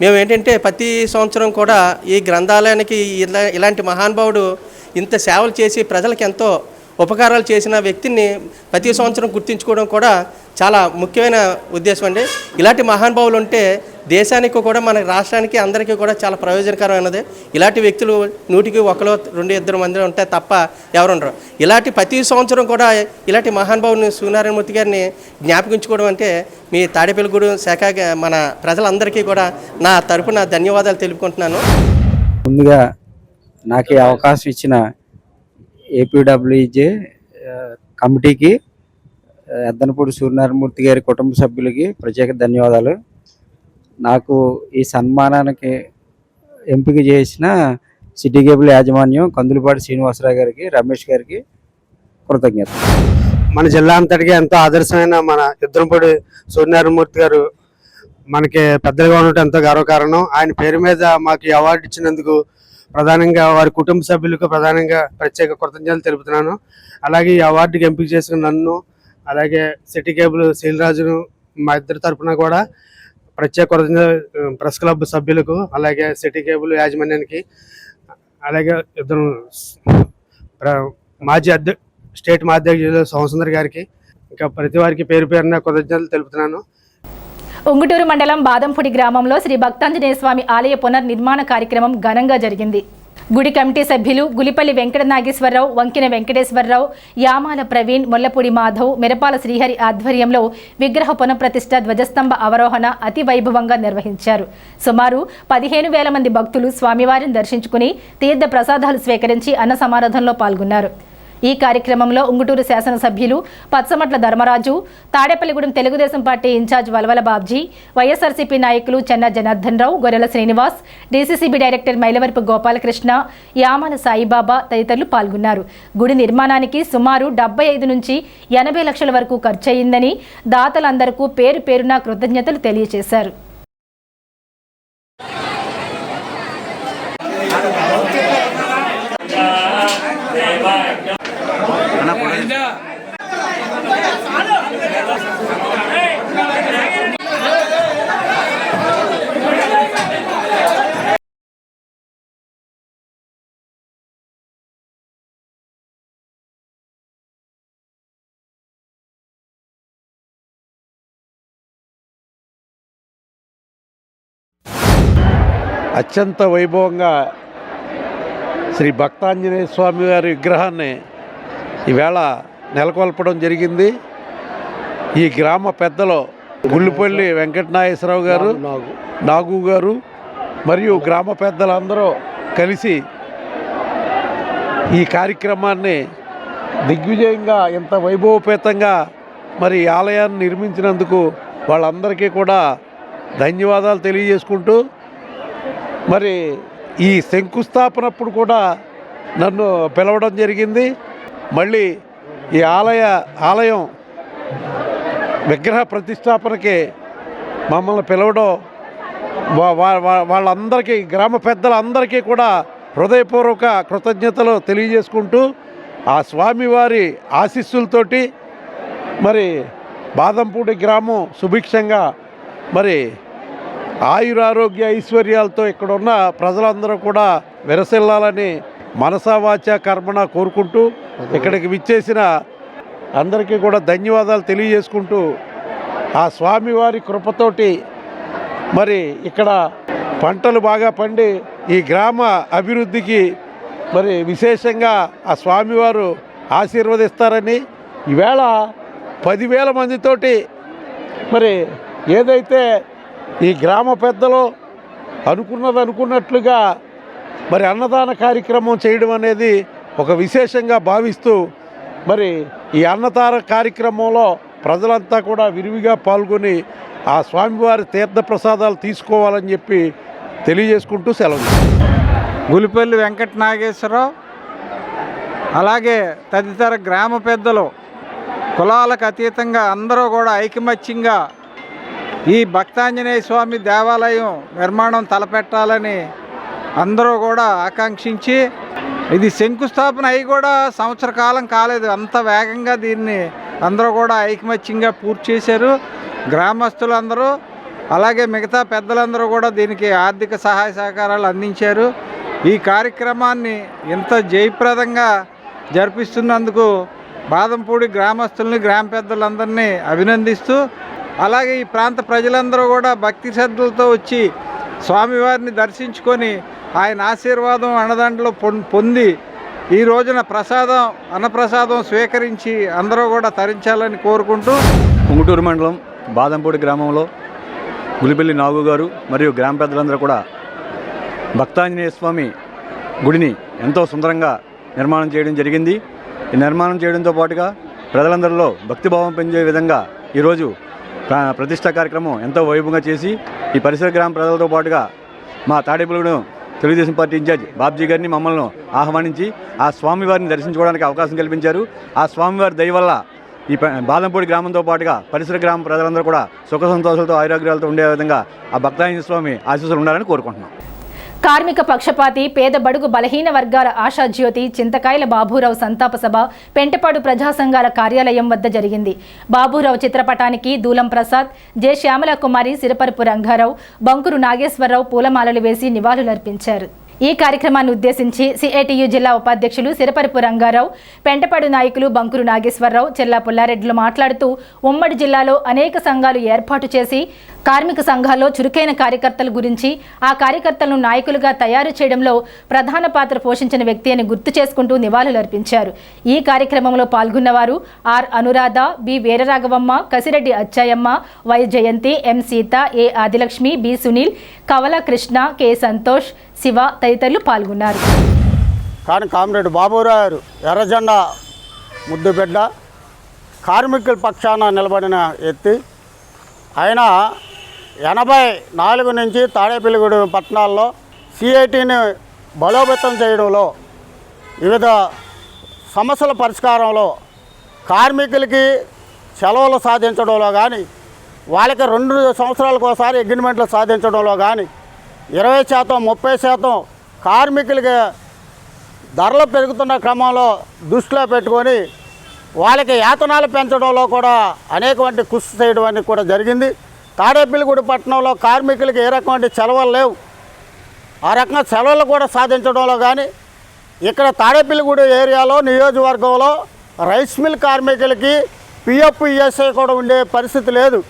మేము ఏంటంటే ప్రతి సంవత్సరం కూడా ఈ గ్రంథాలయానికి ఇలాంటి మహానుభావుడు ఇంత సేవలు చేసి ప్రజలకు ఎంతో ఉపకారాలు చేసిన వ్యక్తిని ప్రతి సంవత్సరం గుర్తించుకోవడం కూడా చాలా ముఖ్యమైన ఉద్దేశం అండి. ఇలాంటి మహానుభావులు ఉంటే దేశానికి కూడా మన రాష్ట్రానికి అందరికీ కూడా చాలా ప్రయోజనకరమైనది. ఇలాంటి వ్యక్తులు 100కి 1 2 2 మంది ఉంటే తప్ప ఎవరు ఉండరు. ఇలాంటి ప్రతి సంవత్సరం కూడా ఇలాంటి మహానుభావుని సూర్యనారాయణమూర్తి గారిని జ్ఞాపకించుకోవడం అంటే మీ తాడేపల్లిగూడెం శాఖ మన ప్రజలందరికీ కూడా నా తరపున ధన్యవాదాలు తెలుపుకుంటున్నాను. ముందుగా నాకు ఈ అవకాశం ఇచ్చిన ఏపీడబ్ల్యూజే కమిటీకి, ఎద్దనపూడి సూర్యనారాయణమూర్తి గారి కుటుంబ సభ్యులకి ప్రత్యేక ధన్యవాదాలు. నాకు ఈ సన్మానానికి ఎంపిక చేసిన సిటీ కేబుల్ యాజమాన్యం కందులపాటి శ్రీనివాసరావు గారికి, రమేష్ గారికి కృతజ్ఞత. మన జిల్లా అంతటికి ఎంతో ఆదర్శమైన మన ఎద్దనపూడి సూర్యనారాయణమూర్తి గారు మనకి పెద్దగా ఉండటం ఎంతో గర్వకారణం. ఆయన పేరు మీద మాకు ఈ అవార్డు ఇచ్చినందుకు ప్రధానంగా వారి కుటుంబ సభ్యులకు ప్రధానంగా ప్రత్యేక కృతజ్ఞతలు తెలుపుతున్నాను. అలాగే ఈ అవార్డుకి ఎంపిక చేసుకున్న నన్ను, అలాగే సిటీ కేబుల్ శ్రీరాజును, మా ఇద్దరి తరఫున కూడా ప్రత్యేక కృతజ్ఞతలు ప్రెస్ క్లబ్ సభ్యులకు, అలాగే సిటీ కేబుల్ యాజమాన్యానికి, అలాగే ఇద్దరు స్టేట్ మాజీ అధ్యక్షులు సోమసుందర్ గారికి, ఇంకా ప్రతి వారికి పేరు పేరున కృతజ్ఞతలు తెలుపుతున్నాను. ఉంగుటూరు మండలం బాదంపూడి గ్రామంలో శ్రీ భక్తాంజనేయ స్వామి ఆలయ పునర్నిర్మాణ కార్యక్రమం ఘనంగా జరిగింది. గుడి కమిటీ సభ్యులు గులిపల్లి వెంకట నాగేశ్వరరావు, వంకిన వెంకటేశ్వరరావు, యామాల ప్రవీణ్, మొల్లపూడి మాధవ్, మిరపాల శ్రీహరి ఆధ్వర్యంలో విగ్రహ పునఃప్రతిష్ఠ, ధ్వజస్తంభ అవరోహణ అతి వైభవంగా నిర్వహించారు. సుమారు 15,000 మంది భక్తులు స్వామివారిని దర్శించుకుని తీర్థ ప్రసాదాలు స్వీకరించి అన్న సమారాధనలో పాల్గొన్నారు. ఈ కార్యక్రమంలో ఉంగుటూరు శాసనసభ్యులు పచ్చమట్ల ధర్మరాజు, తాడేపల్లిగూడెం తెలుగుదేశం పార్టీ ఇన్ఛార్జ్ వలవల బాబ్జీ, వైఎస్ఆర్సీపీ నాయకులు చెన్న జనార్దన్ రావు, గొర్రెల శ్రీనివాస్, డీసీసీబీ డైరెక్టర్ మైలవరపు గోపాలకృష్ణ, యామాల సాయిబాబా తదితరులు పాల్గొన్నారు. గుడి నిర్మాణానికి సుమారు 75 నుంచి 80 లక్షల వరకు ఖర్చయిందని దాతలందరికీ పేరు పేరున కృతజ్ఞతలు తెలియజేశారు. అత్యంత వైభవంగా శ్రీ భక్తాంజనేయ స్వామి వారి విగ్రహాన్ని ఈవేళ నెలకొల్పడం జరిగింది. ఈ గ్రామ పెద్దలు గుళ్ళిపల్లి వెంకట నాగేశ్వరరావు గారు, నాగు గారు మరియు గ్రామ పెద్దలందరూ కలిసి ఈ కార్యక్రమాన్ని దిగ్విజయంగా ఇంత వైభవపేతంగా మరి ఆలయాన్ని నిర్మించినందుకు వాళ్ళందరికీ కూడా ధన్యవాదాలు తెలియజేసుకుంటూ, మరి ఈ శంకుస్థాపనప్పుడు కూడా నన్ను పిలవడం జరిగింది. మళ్ళీ ఈ ఆలయం విగ్రహ ప్రతిష్టాపనకి మమ్మల్ని పిలవడం వాళ్ళందరికీ, గ్రామ పెద్దలందరికీ కూడా హృదయపూర్వక కృతజ్ఞతలు తెలియజేసుకుంటూ, ఆ స్వామివారి ఆశీస్సులతోటి మరి బాదంపూడి గ్రామం సుభిక్షంగా మరి ఆయురారోగ్య ఐశ్వర్యాలతో ఇక్కడున్న ప్రజలందరూ కూడా విరసిల్లాలని మనసా వాచా కర్మణ కోరుకుంటూ, ఇక్కడికి విచ్చేసిన అందరికీ కూడా ధన్యవాదాలు తెలియజేసుకుంటూ, ఆ స్వామివారి కృపతోటి మరి ఇక్కడ పంటలు బాగా పండి ఈ గ్రామ అభివృద్ధికి మరి విశేషంగా ఆ స్వామివారు ఆశీర్వదిస్తారని, ఈవేళ 10,000 మందితోటి మరి ఏదైతే ఈ గ్రామ పెద్దలు అనుకున్నట్లుగా మరి అన్నదాన కార్యక్రమం చేయడం అనేది ఒక విశేషంగా భావిస్తూ మరి ఈ అన్నదాన కార్యక్రమంలో ప్రజలంతా కూడా విరివిగా పాల్గొని ఆ స్వామివారి తీర్థప్రసాదాలు తీసుకోవాలని చెప్పి తెలియజేసుకుంటూ సెలవు. గులిపల్లి వెంకట నాగేశ్వరరావు అలాగే తదితర గ్రామ పెద్దలు కులాలకు అతీతంగా అందరూ కూడా ఐకమత్యంగా ఈ భక్తాంజనేయ స్వామి దేవాలయం నిర్మాణం తలపెట్టాలని అందరూ కూడా ఆకాంక్షించి ఇది శంకుస్థాపన అయి కూడా సంవత్సర కాలం కాలేదు. అంత వేగంగా దీన్ని అందరూ కూడా ఐకమత్యంగా పూర్తి చేశారు. గ్రామస్తులందరూ అలాగే మిగతా పెద్దలందరూ కూడా దీనికి ఆర్థిక సహాయ సహకారాలు అందించారు. ఈ కార్యక్రమాన్ని ఇంత జయప్రదంగా జరిపిస్తున్నందుకు బాదంపూడి గ్రామస్తుల్ని గ్రామ పెద్దలందరినీ అభినందిస్తూ అలాగే ఈ ప్రాంత ప్రజలందరూ కూడా భక్తి శ్రద్ధలతో వచ్చి స్వామివారిని దర్శించుకొని ఆయన ఆశీర్వాదం అన్నదాంట్లో పొంది ఈ రోజున అన్నప్రసాదం స్వీకరించి అందరూ కూడా తరించాలని కోరుకుంటూ ఉంగుటూరు మండలం బాదంపూడి గ్రామంలో గులిపల్లి నాగు గారు మరియు గ్రామ పెద్దలందరూ కూడా భక్తాంజనేయ స్వామి గుడిని ఎంతో సుందరంగా నిర్మాణం చేయడం జరిగింది. ఈ నిర్మాణం చేయడంతో పాటుగా ప్రజలందరిలో భక్తిభావం పెంచే విధంగా ఈరోజు ప్రతిష్ఠా కార్యక్రమం ఎంతో వైభవంగా చేసి ఈ పరిసర గ్రామ ప్రజలతో పాటుగా మా తాడేపల్లిగూడెం తెలుగుదేశం పార్టీ ఇన్ఛార్జ్ బాబ్జీ గారిని మమ్మల్ని ఆహ్వానించి ఆ స్వామివారిని దర్శించుకోవడానికి అవకాశం కల్పించారు. ఆ స్వామివారి దయ వల్ల ఈ బాదంపూడి గ్రామంతో పాటుగా పరిసర గ్రామ ప్రజలందరూ కూడా సుఖ సంతోషాలతో ఆరోగ్యాలతో ఉండే విధంగా ఆ భక్తాంజనేయ స్వామి ఆశీస్సులు ఉండాలని కోరుకుంటున్నాం. కార్మిక పక్షపాతి పేద బడుగు బలహీన వర్గాల ఆశాజ్యోతి చింతకాయల బాబురావు సంతాప సభ పెంటపాడు ప్రజా సంఘాల కార్యాలయం వద్ద జరిగింది. బాబురావు చిత్రపటానికి దూలం ప్రసాద్, జె శ్యామల కుమారి, సిరపరపు రంగారావు, బంకురు నాగేశ్వరరావు పూలమాలలు వేసి నివాళులర్పించారు. ఈ కార్యక్రమాన్ని ఉద్దేశించి సిఐటియు జిల్లా ఉపాధ్యక్షులు సిరపరపు రంగారావు, పెంటపాడు నాయకులు బంకురు నాగేశ్వరరావు, చెల్లా పుల్లారెడ్డిలు మాట్లాడుతూ ఉమ్మడి జిల్లాలో అనేక సంఘాలు ఏర్పాటు చేసి కార్మిక సంఘాల్లో చురుకైన కార్యకర్తల గురించి ఆ కార్యకర్తలను నాయకులుగా తయారు చేయడంలో ప్రధాన పాత్ర పోషించిన వ్యక్తి అని గుర్తు చేసుకుంటూ నివాళులర్పించారు. ఈ కార్యక్రమంలో పాల్గొన్నవారు R Anuradha, B Veeraraghavamma, Kasireddy Atchayamma, Y Jayanthi, M Seetha, A Adilakshmi, B Sunil, Kavala Krishna, K Santosh, Shiva తదితరులు పాల్గొన్నారు. కానీ కామ్రేడ్ బాబురావు ఎర్రజెండా ముద్దుబిడ్డ, కార్మికుల పక్షాన నిలబడిన వ్యక్తి. ఆయన 84 నుంచి తాడేపల్లిగూడెం పట్టణాల్లో సిఐటిని బలోపేతం చేయడంలో, వివిధ సమస్యల పరిష్కారంలో, కార్మికులకి సెలవులు సాధించడంలో కానీ, వాళ్ళకి 2 సంవత్సరాలకు ఒకసారి అగ్రిమెంట్లు సాధించడంలో కానీ, 20%, 30% కార్మికులకి ధరలు పెరుగుతున్న క్రమంలో దృష్టిలో పెట్టుకొని వాళ్ళకి వేతనాలు పెంచడంలో కూడా అనేకమంది కృషి చేయడం అనేది కూడా జరిగింది. తాడేపల్లిగూడెం పట్టణంలో కార్మికులకి ఏ రకమైన సెలవులు లేవు. ఆ రకంగా సెలవులు కూడా సాధించడంలో కానీ, ఇక్కడ తాడేపల్లిగూడెం ఏరియాలో నియోజకవర్గంలో రైస్ మిల్ కార్మికులకి పిఎఫ్ ఈఎస్ఐ కూడా ఉండే పరిస్థితి లేదు.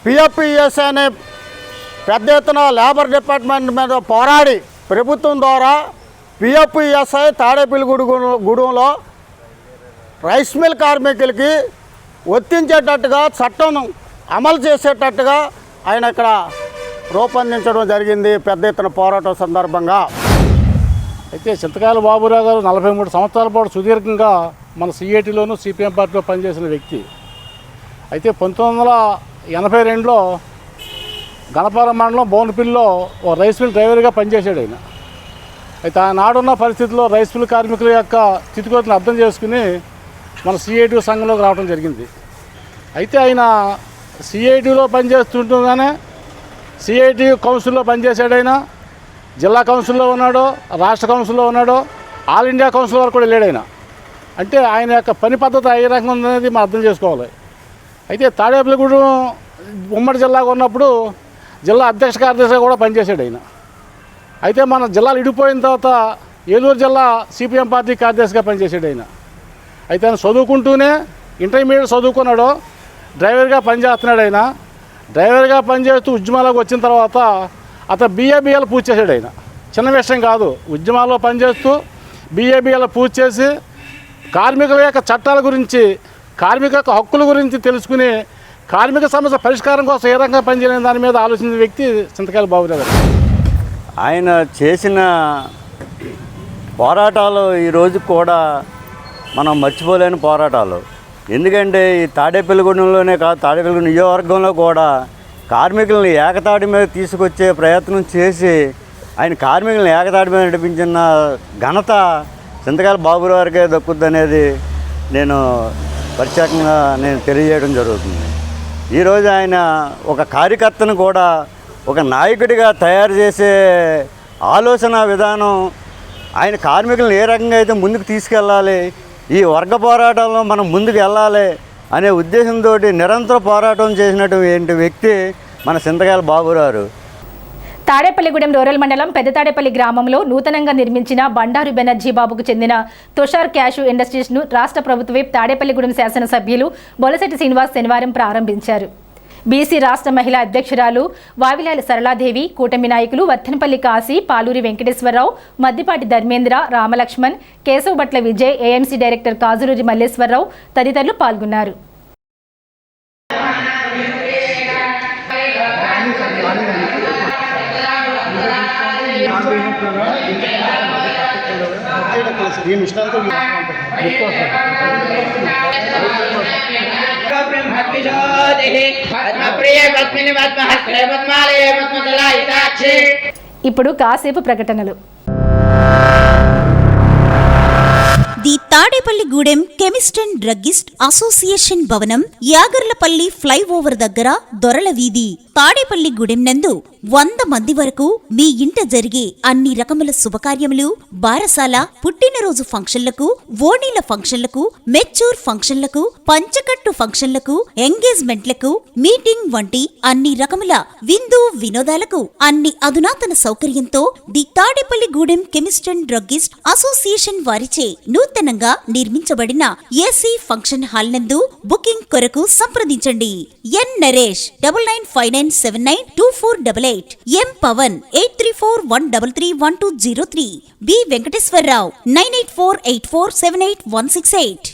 పిఎఫ్ ఈఎస్ఐ అనే పెద్ద ఎత్తున లేబర్ డిపార్ట్మెంట్ మీద పోరాడి ప్రభుత్వం ద్వారా పిఎఫ్ ఈఎస్ఐ తాడేపల్లిగూడెంలో రైస్ మిల్ కార్మికులకి వర్తించేటట్టుగా చట్టం అమలు చేసేటట్టుగా ఆయన ఇక్కడ రూపొందించడం జరిగింది పెద్ద ఎత్తున పోరాటం సందర్భంగా. అయితే చింతకాయల బాబురావు గారు 43 సంవత్సరాల పాటు సుదీర్ఘంగా మన సిఐటిలోను సిపిఎం పార్టీలో పనిచేసిన వ్యక్తి. అయితే 1982లో గణపారం మండలం బోనపిల్లిలో ఓ రైస్ మిల్ డ్రైవర్గా పనిచేశాడు ఆయన. అయితే ఆనాడున్న పరిస్థితుల్లో రైస్ మిల్ కార్మికుల యొక్క స్థితిగతులను అర్థం చేసుకుని మన సిఐటి సంఘంలోకి రావడం జరిగింది. అయితే ఆయన సిఐటిలో పనిచేస్తుండగానే సిఐటి కౌన్సిల్లో పనిచేశాడు. ఆయన జిల్లా కౌన్సిల్లో ఉన్నాడు, రాష్ట్ర కౌన్సిల్లో ఉన్నాడు, ఆల్ ఇండియా కౌన్సిల్ వరకు కూడా వెళ్ళాడు ఆయన. అంటే ఆయన యొక్క పని పద్ధతి ఏ రకంగా ఉందనేది మనం అర్థం చేసుకోవాలి. అయితే తాడేపల్లిగూడెం ఉమ్మడి జిల్లాగా ఉన్నప్పుడు జిల్లా అధ్యక్ష కార్యదర్శిగా కూడా పనిచేశాడు ఆయన. అయితే మన జిల్లాలు ఇడిపోయిన తర్వాత ఏలూరు జిల్లా సిపిఎం పార్టీ కార్యదర్శిగా పనిచేశాడు ఆయన. అయితే ఆయన చదువుకుంటూనే ఇంటర్మీడియట్ చదువుకున్నాడు, డ్రైవర్గా పనిచేస్తున్నాడు. ఆయన డ్రైవర్గా పనిచేస్తూ ఉద్యమాలకు వచ్చిన తర్వాత అతను బిఏబిఎల్ పూర్తి చేశాడు. ఆయన చిన్న విషయం కాదు, ఉద్యమాల్లో పనిచేస్తూ బిఏబిఎల్ పూర్తి చేసి కార్మికుల యొక్క చట్టాల గురించి, కార్మిక యొక్క హక్కుల గురించి తెలుసుకుని కార్మిక సమస్య పరిష్కారం కోసం ఏ రకంగా పనిచేయలేని దాని మీద ఆలోచించిన వ్యక్తి చింతకాయల బాబురావు గారు. ఆయన చేసిన పోరాటాలు ఈరోజు కూడా మనం మర్చిపోలేని పోరాటాలు. ఎందుకంటే ఈ తాడేపల్లిగూడెంలోనే కాదు, తాడేపల్లిగూడెం నియోజకవర్గంలో కూడా కార్మికులను ఏకతాటి మీద తీసుకొచ్చే ప్రయత్నం చేసి ఆయన కార్మికులను ఏకతాటి మీద నడిపించిన ఘనత చింతకాయల బాబురావు గారికే దక్కుద్దనేది నేను ప్రత్యేకంగా తెలియజేయడం జరుగుతుంది. ఈరోజు ఆయన ఒక కార్యకర్తను కూడా ఒక నాయకుడిగా తయారు చేసే ఆలోచన విధానం, ఆయన కార్మికులను ఏ రకంగా అయితే ముందుకు తీసుకెళ్ళాలి, ఈ వర్గ పోరాటంలో మనం ముందుకు వెళ్ళాలి అనే ఉద్దేశంతో నిరంతర పోరాటం చేసినటువంటి వ్యక్తి మన చింతకాయల బాబురావు. తాడేపల్లిగూడెం రూరల్ మండలం పెద్ద తాడేపల్లి గ్రామంలో నూతనంగా నిర్మించిన బండారు బెనర్జీ బాబుకు చెందిన తుషార్ క్యాషు ఇండస్ట్రీస్ను రాష్ట్ర ప్రభుత్వ విప్ తాడేపల్లిగూడెం శాసనసభ్యులు బొలశెట్టి శ్రీనివాస్ శనివారం ప్రారంభించారు. బీసీ రాష్ట్ర మహిళా అధ్యక్షురాలు వావిలాల సరళాదేవి, కూటమి నాయకులు వర్ధనపల్లి కాశీ, పాలూరి వెంకటేశ్వరరావు, మద్దిపాటి ధర్మేంద్ర, రామలక్ష్మణ్, కేశవభట్ల విజయ్, ఏఎంసీ డైరెక్టర్ కాజులూరి మల్లేశ్వరరావు తదితరులు పాల్గొన్నారు. ఇప్పుడు కాసేపు ప్రకటనలు. The Tadepalligudem chemist and druggist association భవనం, యాగర్లపల్లి ఫ్లైఓవర్ దగ్గర దొరల వీధి, తాడేపల్లిగూడెం నందు 100 మంది వరకు మీ ఇంట జరిగే అన్ని రకముల శుభకార్యములు, బారసాల, పుట్టినరోజు ఫంక్షన్లకు, ఓణీల ఫంక్షన్లకు, మెచ్యూర్ ఫంక్షన్లకు, పంచకట్టు ఫంక్షన్లకు, ఎంగేజ్మెంట్లకు, మీటింగ్ వంటి అన్ని రకముల విందు వినోదాలకు అన్ని అధునాతన సౌకర్యంతో the Tadepalligudem chemist and druggist association వారిచే నూతనంగా నిర్మించబడిన ఏసీ ఫంక్షన్ హాల్ నందు బుకింగ్ కొరకు సంప్రదించండి. N Naresh 9959792488, M Pavan 8341331203, B Venkateswararao 9848478168.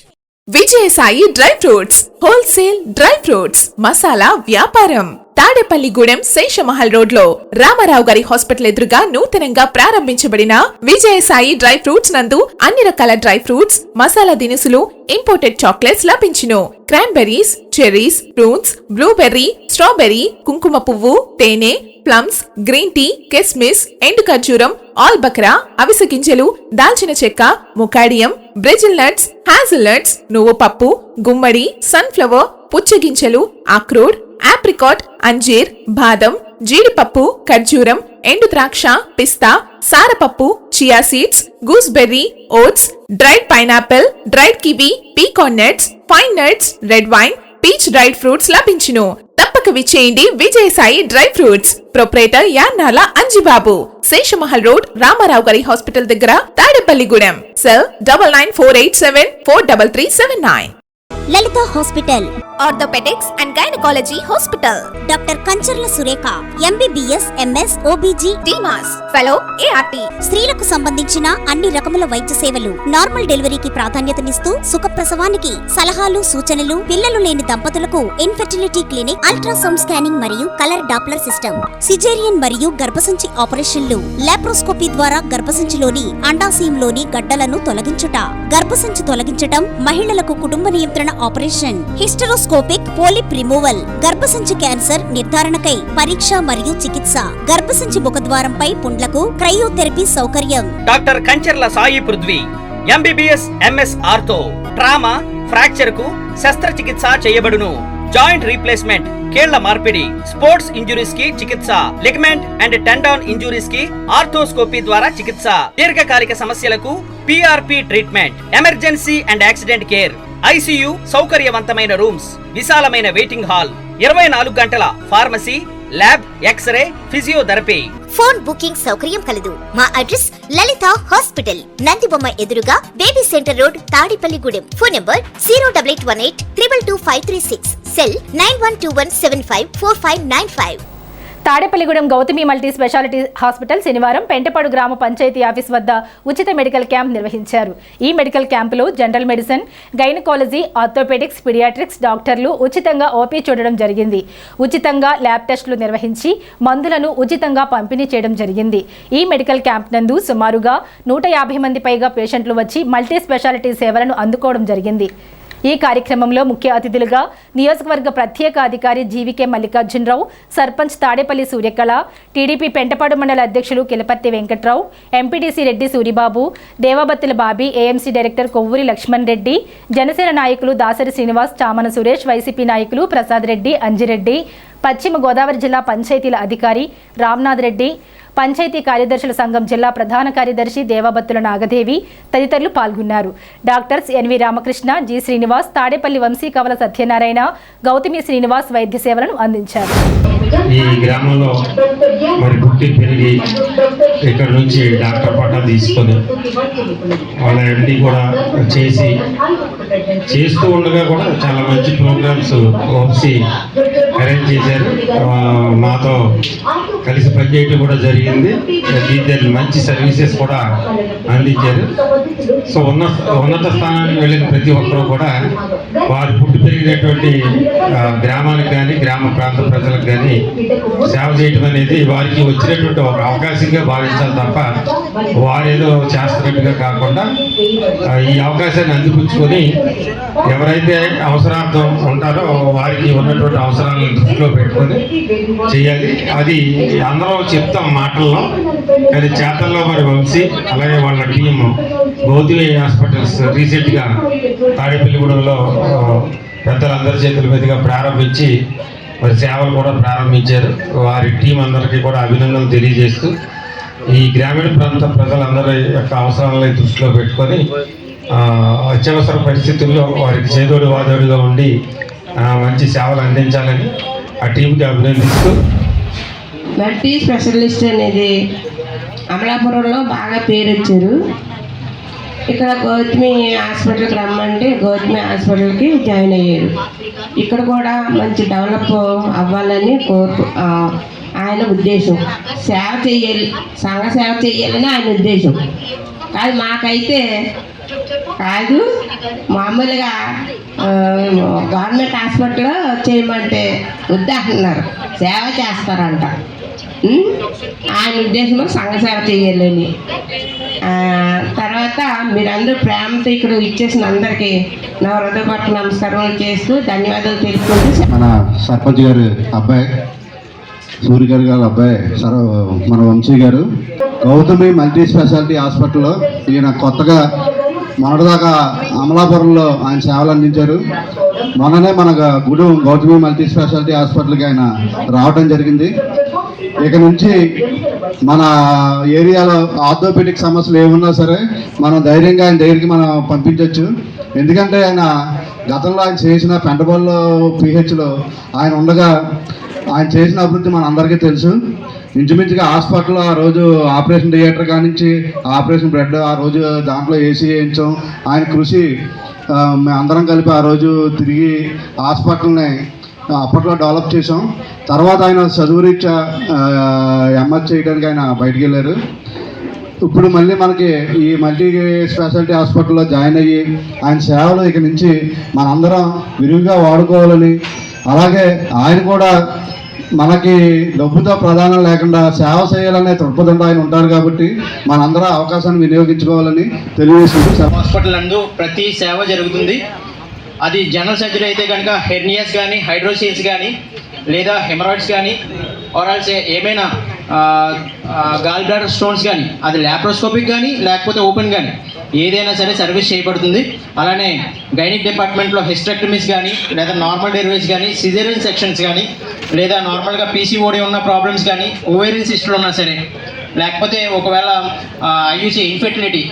Vijayasai dry fruits wholesale dry fruits masala వ్యాపారం తాడేపల్లిగూడెం శేషమహల్ రోడ్ లో రామారావు గారి హాస్పిటల్ ఎదురుగా నూతనంగా ప్రారంభించబడిన విజయసాయి డ్రై ఫ్రూట్స్ నందు అన్ని రకాల డ్రై ఫ్రూట్స్, మసాలా దినుసులు, ఇంపోర్టెడ్ చాక్లెట్స్ లభించును. Cranberries, cherries, fruits, blueberry, strawberry, కుంకుమ పువ్వు, తేనె, ప్లమ్స్, గ్రీన్ టీ, కిస్మిస్, ఎండు ఖర్జూరం, ఆల్ బక్రా, అవిసె గింజలు, దాల్చిన చెక్క, ముకాడియం, బ్రెజిల్ నట్స్, హ్యాజల్ నట్స్, నువ్వు పప్పు, గుమ్మడి, సన్ఫ్లవర్, పుచ్చగింజలు, అక్రోడ్, ఆప్రికాట్, అంజీర్, బాదం, జీడిపప్పు, ఖర్జూరం, ఎండు ద్రాక్ష, పిస్తా, సారపప్పు, chia seeds, gooseberry, oats, dried pineapple, dried kiwi, pecan nuts, pine nuts, red wine, peach dried fruits లభించును. తప్పక విచ్చేయండి Vijayasai dry fruits. Proprietor Yannala Anjibabu, Seshamahal road, Ramarao గారి హాస్పిటల్ దగ్గర, Tadepalligudem. Cell 9948743379. Lalitha hospital, orthopaedics and gynaecology hospital, doctor Kancharla Surekha, MBBS, MS, OBG, DMAS, fellow, ART. స్త్రీలకు సంబంధించిన అన్ని రకముల వైద్య సేవలు, నార్మల్ డెలివరీకి ప్రాధాన్యతనిస్తూ సుఖప్రసవానికి సలహాలు, సూచనలు, పిల్లలు లేని దంపతులకు ఇన్ఫెర్టిలిటీ క్లినిక్, అల్ట్రాసౌండ్ స్కానింగ్ మరియు కలర్ డాప్లర్ సిస్టమ్, సిజేరియన్ మరియు గర్భసంచి ఆపరేషన్లు, లాప్రోస్కోపీ ద్వారా గర్భసంచిలోని అండాశయంలోని గడ్డలను తొలగించుట, గర్భసంచి తొలగించటం, మహిళలకు కుటుంబ నియంత్రణ ఆపరేషన్, హిస్టరోస్కోపిక్ పోలిప్ రిమూవల్, గర్భసంచి క్యాన్సర్ నిర్ధారణకై పరీక్ష మరియు చికిత్స, గర్భసంచి ముఖద్వారంపై పుండ్లకు క్రయోథెరపీ సౌకర్యం. Doctor Kancharla Sai Prithvi, MBBS, MS ortho, trauma, fracture కు శస్త్రచికిత్స చేయబడును. జాయింట్ రీప్లేస్మెంట్, కీళ్ల మార్పిడి, స్పోర్ట్స్ ఇంజురీస్ కి చికిత్స, లిగమెంట్ అండ్ టెండాన్ ఇంజురీస్ కి ఆర్థోస్కోపీ ద్వారా చికిత్స, దీర్ఘకాలిక సమస్యలకు PRP treatment, emergency and accident care, ICU సౌకర్యవంతమైన రూమ్స్, విశాలమైన వెయిటింగ్ హాల్, 24 గంటల pharmacy, lab, x-ray, physiotherapy. Phone booking సౌకర్యం కలదు. మా అడ్రస్ లలిత హాస్పిటల్, నందిబొమ్మ ఎదురుగా, baby centre road, Tadepalligudem. Phone number 08818 222 536, cell 9121754595. Tadepalligudem Gautami multi speciality hospital శనివారం పెంటపాడు గ్రామ పంచాయతీ ఆఫీస్ వద్ద ఉచిత మెడికల్ క్యాంప్ నిర్వహించారు. ఈ మెడికల్ క్యాంపులో general medicine, gynaecology, orthopaedics, paediatrics డాక్టర్లు ఉచితంగా ఓపీ చూడడం జరిగింది. ఉచితంగా ల్యాబ్ టెస్టులు నిర్వహించి మందులను ఉచితంగా పంపిణీ చేయడం జరిగింది. ఈ మెడికల్ క్యాంప్ నందు సుమారుగా 150 మంది పైగా పేషెంట్లు వచ్చి మల్టీ స్పెషాలిటీ సేవలను అందుకోవడం జరిగింది. ఈ కార్యక్రమంలో ముఖ్య అతిథులుగా నియోజకవర్గ ప్రత్యేక అధికారి జీవికే మల్లికార్జునరావు, సర్పంచ్ తాడేపల్లి సూర్యకళ, టీడీపీ పెంటపాడు మండల అధ్యక్షులు Kilaparthi Venkatrao, MPDC Reddy Suribabu, Devabattula Bobby, AMC director Kovvuri Lakshman Reddy, Janasena నాయకులు దాసరి శ్రీనివాస్, చామన సురేష్, వైసీపీ నాయకులు ప్రసాద్ రెడ్డి, అంజిరెడ్డి, పశ్చిమ గోదావరి జిల్లా పంచాయతీల అధికారి రామ్నాథ్ రెడ్డి, పంచాయతీ కార్యదర్శుల సంఘం జిల్లా ప్రధాన కార్యదర్శి దేవబత్తుల నాగదేవి తదితరులు పాల్గొన్నారు. Doctors N V Ramakrishna, G Srinivas, Tadepalli Vamsi Kavala Satyanarayana, Gautami Srinivas వైద్య సేవలను అందించారు. ఈ గ్రామంలో మరి పుట్టి పెరిగి ఇక్కడ నుంచి డాక్టర్ పట్టా తీసుకొని వాళ్ళ ఎండి కూడా చేస్తూ ఉండగా కూడా చాలా మంచి ప్రోగ్రామ్స్ వంశీ అరేంజ్ చేశారు. మాతో కలిసి పనిచేయటం కూడా జరిగింది. దీని మంచి సర్వీసెస్ కూడా అందించారు. సో ఉన్నత స్థానానికి వెళ్ళిన ప్రతి ఒక్కరూ కూడా వారు పుట్టి పెరిగినటువంటి గ్రామానికి కానీ గ్రామ ప్రాంత ప్రజలకు కానీ సేవ చేయటం అనేది వారికి వచ్చినటువంటి ఒక అవకాశంగా భావించాలి తప్ప వారేదో చేస్తున్నట్టుగా కాకుండా ఈ అవకాశాన్ని అందిపుచ్చుకొని ఎవరైతే అవసరార్థం ఉంటారో వారికి ఉన్నటువంటి అవసరాలను దృష్టిలో పెట్టుకొని చేయాలి. అది అందరం చెప్తాం మాటల్లో, కానీ చేతల్లో మరి వంశీ అలాగే వాళ్ళ టీం గౌతమి హాస్పిటల్స్ రీసెంట్గా తాడేపల్లిగూడెంలో పెద్దలందరి చేతుల మీదుగా ప్రారంభించి మరి సేవలు కూడా ప్రారంభించారు. వారి టీం అందరికీ కూడా అభినందనలు తెలియజేస్తూ ఈ గ్రామీణ ప్రాంత ప్రజలందరి యొక్క అవసరాలను దృష్టిలో పెట్టుకొని అత్యవసర పరిస్థితుల్లో వారికి చేదోడు వాదోడుగా ఉండి మంచి సేవలు అందించాలని ఆ టీంకి అభినందిస్తూ, మల్టీ స్పెషలిస్ట్ అనేది అమలాపురంలో బాగా పేరు వచ్చారు. ఇక్కడ గౌతమి హాస్పిటల్కి రమ్మంటే గౌతమి హాస్పిటల్కి జాయిన్ అయ్యారు. ఇక్కడ కూడా మంచి డెవలప్ అవ్వాలని ఆయన ఉద్దేశం. సేవ చేయాలి, సంఘ సేవ చేయాలని ఆయన ఉద్దేశం. కానీ మాకైతే కాదు, మామూలుగా గవర్నమెంట్ హాస్పిటల్లో చేయమంటే వద్దంటున్నారు, సేవ చేస్తారంట. ఆయన ఉద్దేశంలో సంఘ సేవ చేయాలని. తర్వాత మీరందరూ ప్రేమతో ఇక్కడ ఇచ్చేసిన అందరికీ నా హృదయపూర్వక నమస్కారం చేస్తూ ధన్యవాదాలు తెలుపుకుంటూ, మన సర్పంచ్ గారు అబ్బాయి సూర్యగారి గారి అబ్బాయి మన వంశీ గారు గౌతమి మల్టీ స్పెషాలిటీ హాస్పిటల్లో ఈయన కొత్తగా మొన్నటిదాకా అమలాపురంలో ఆయన సేవలు అందించారు. మొన్ననే మన గౌతమి మల్టీ స్పెషాలిటీ హాస్పిటల్కి ఆయన రావడం జరిగింది. ఇక నుంచి మన ఏరియాలో ఆర్థోపెడిక్ సమస్యలు ఏమున్నా సరే మనం ధైర్యంగా ఆయన దగ్గరికి మనం పంపించవచ్చు. ఎందుకంటే ఆయన గతంలో ఆయన చేసిన పెంటబోల్లో పిహెచ్లో ఆయన ఉండగా ఆయన చేసిన అభివృద్ధి మన అందరికీ తెలుసు. ఇంచుమించుగా హాస్పిటల్లో ఆ రోజు ఆపరేషన్ థియేటర్ కానించి ఆపరేషన్ బెడ్ ఆ రోజు దాంట్లో ఏసీ వేయించాం. ఆయన కృషి మేము అందరం కలిపి ఆ రోజు తిరిగి హాస్పిటల్ని అప్పట్లో డెవలప్ చేసాం. తర్వాత ఆయన చదువు రీత్యా ఎంఎస్ చేయడానికి ఆయన బయటికి వెళ్ళారు. ఇప్పుడు మళ్ళీ మనకి ఈ మల్టీ స్పెషాలిటీ హాస్పిటల్లో జాయిన్ అయ్యి ఆయన సేవలు ఇక నుంచి మనందరం విరివిగా వాడుకోవాలని, అలాగే ఆయన కూడా మనకి డబ్బుతో ప్రధానం లేకుండా సేవ చేయాలనే దృక్పథంతో ఆయన ఉంటారు. కాబట్టి మనందరం అవకాశాన్ని వినియోగించుకోవాలని తెలియజేస్తుంది. హాస్పిటల్ నందు ప్రతి సేవ జరుగుతుంది. అది జనరల్ సర్జరీ అయితే కనుక హెర్నియాస్ కానీ, హైడ్రోసిల్స్ కానీ, లేదా హెమరాయిడ్స్ కానీ, ఆర్ఆల్స్ ఏమైనా గాల్ బ్లాడర్ స్టోన్స్ కానీ, అది ల్యాప్రోస్కోపిక్ కానీ లేకపోతే ఓపెన్ కానీ ఏదైనా సరే సర్వీస్ చేయబడుతుంది. అలానే గైనిక్ డిపార్ట్మెంట్లో హిస్టెక్టమీస్ కానీ, లేదా నార్మల్ డెలివరీస్ కానీ, సిజేరియన్ సెక్షన్స్ కానీ, లేదా నార్మల్గా పీసీఓడి ఉన్న ప్రాబ్లమ్స్ కానీ, ఓవేరియన్ సిస్టులు ఉన్నా సరే, లేకపోతే ఒకవేళ ఐయూసీ ఇన్ఫెర్టిలిటీ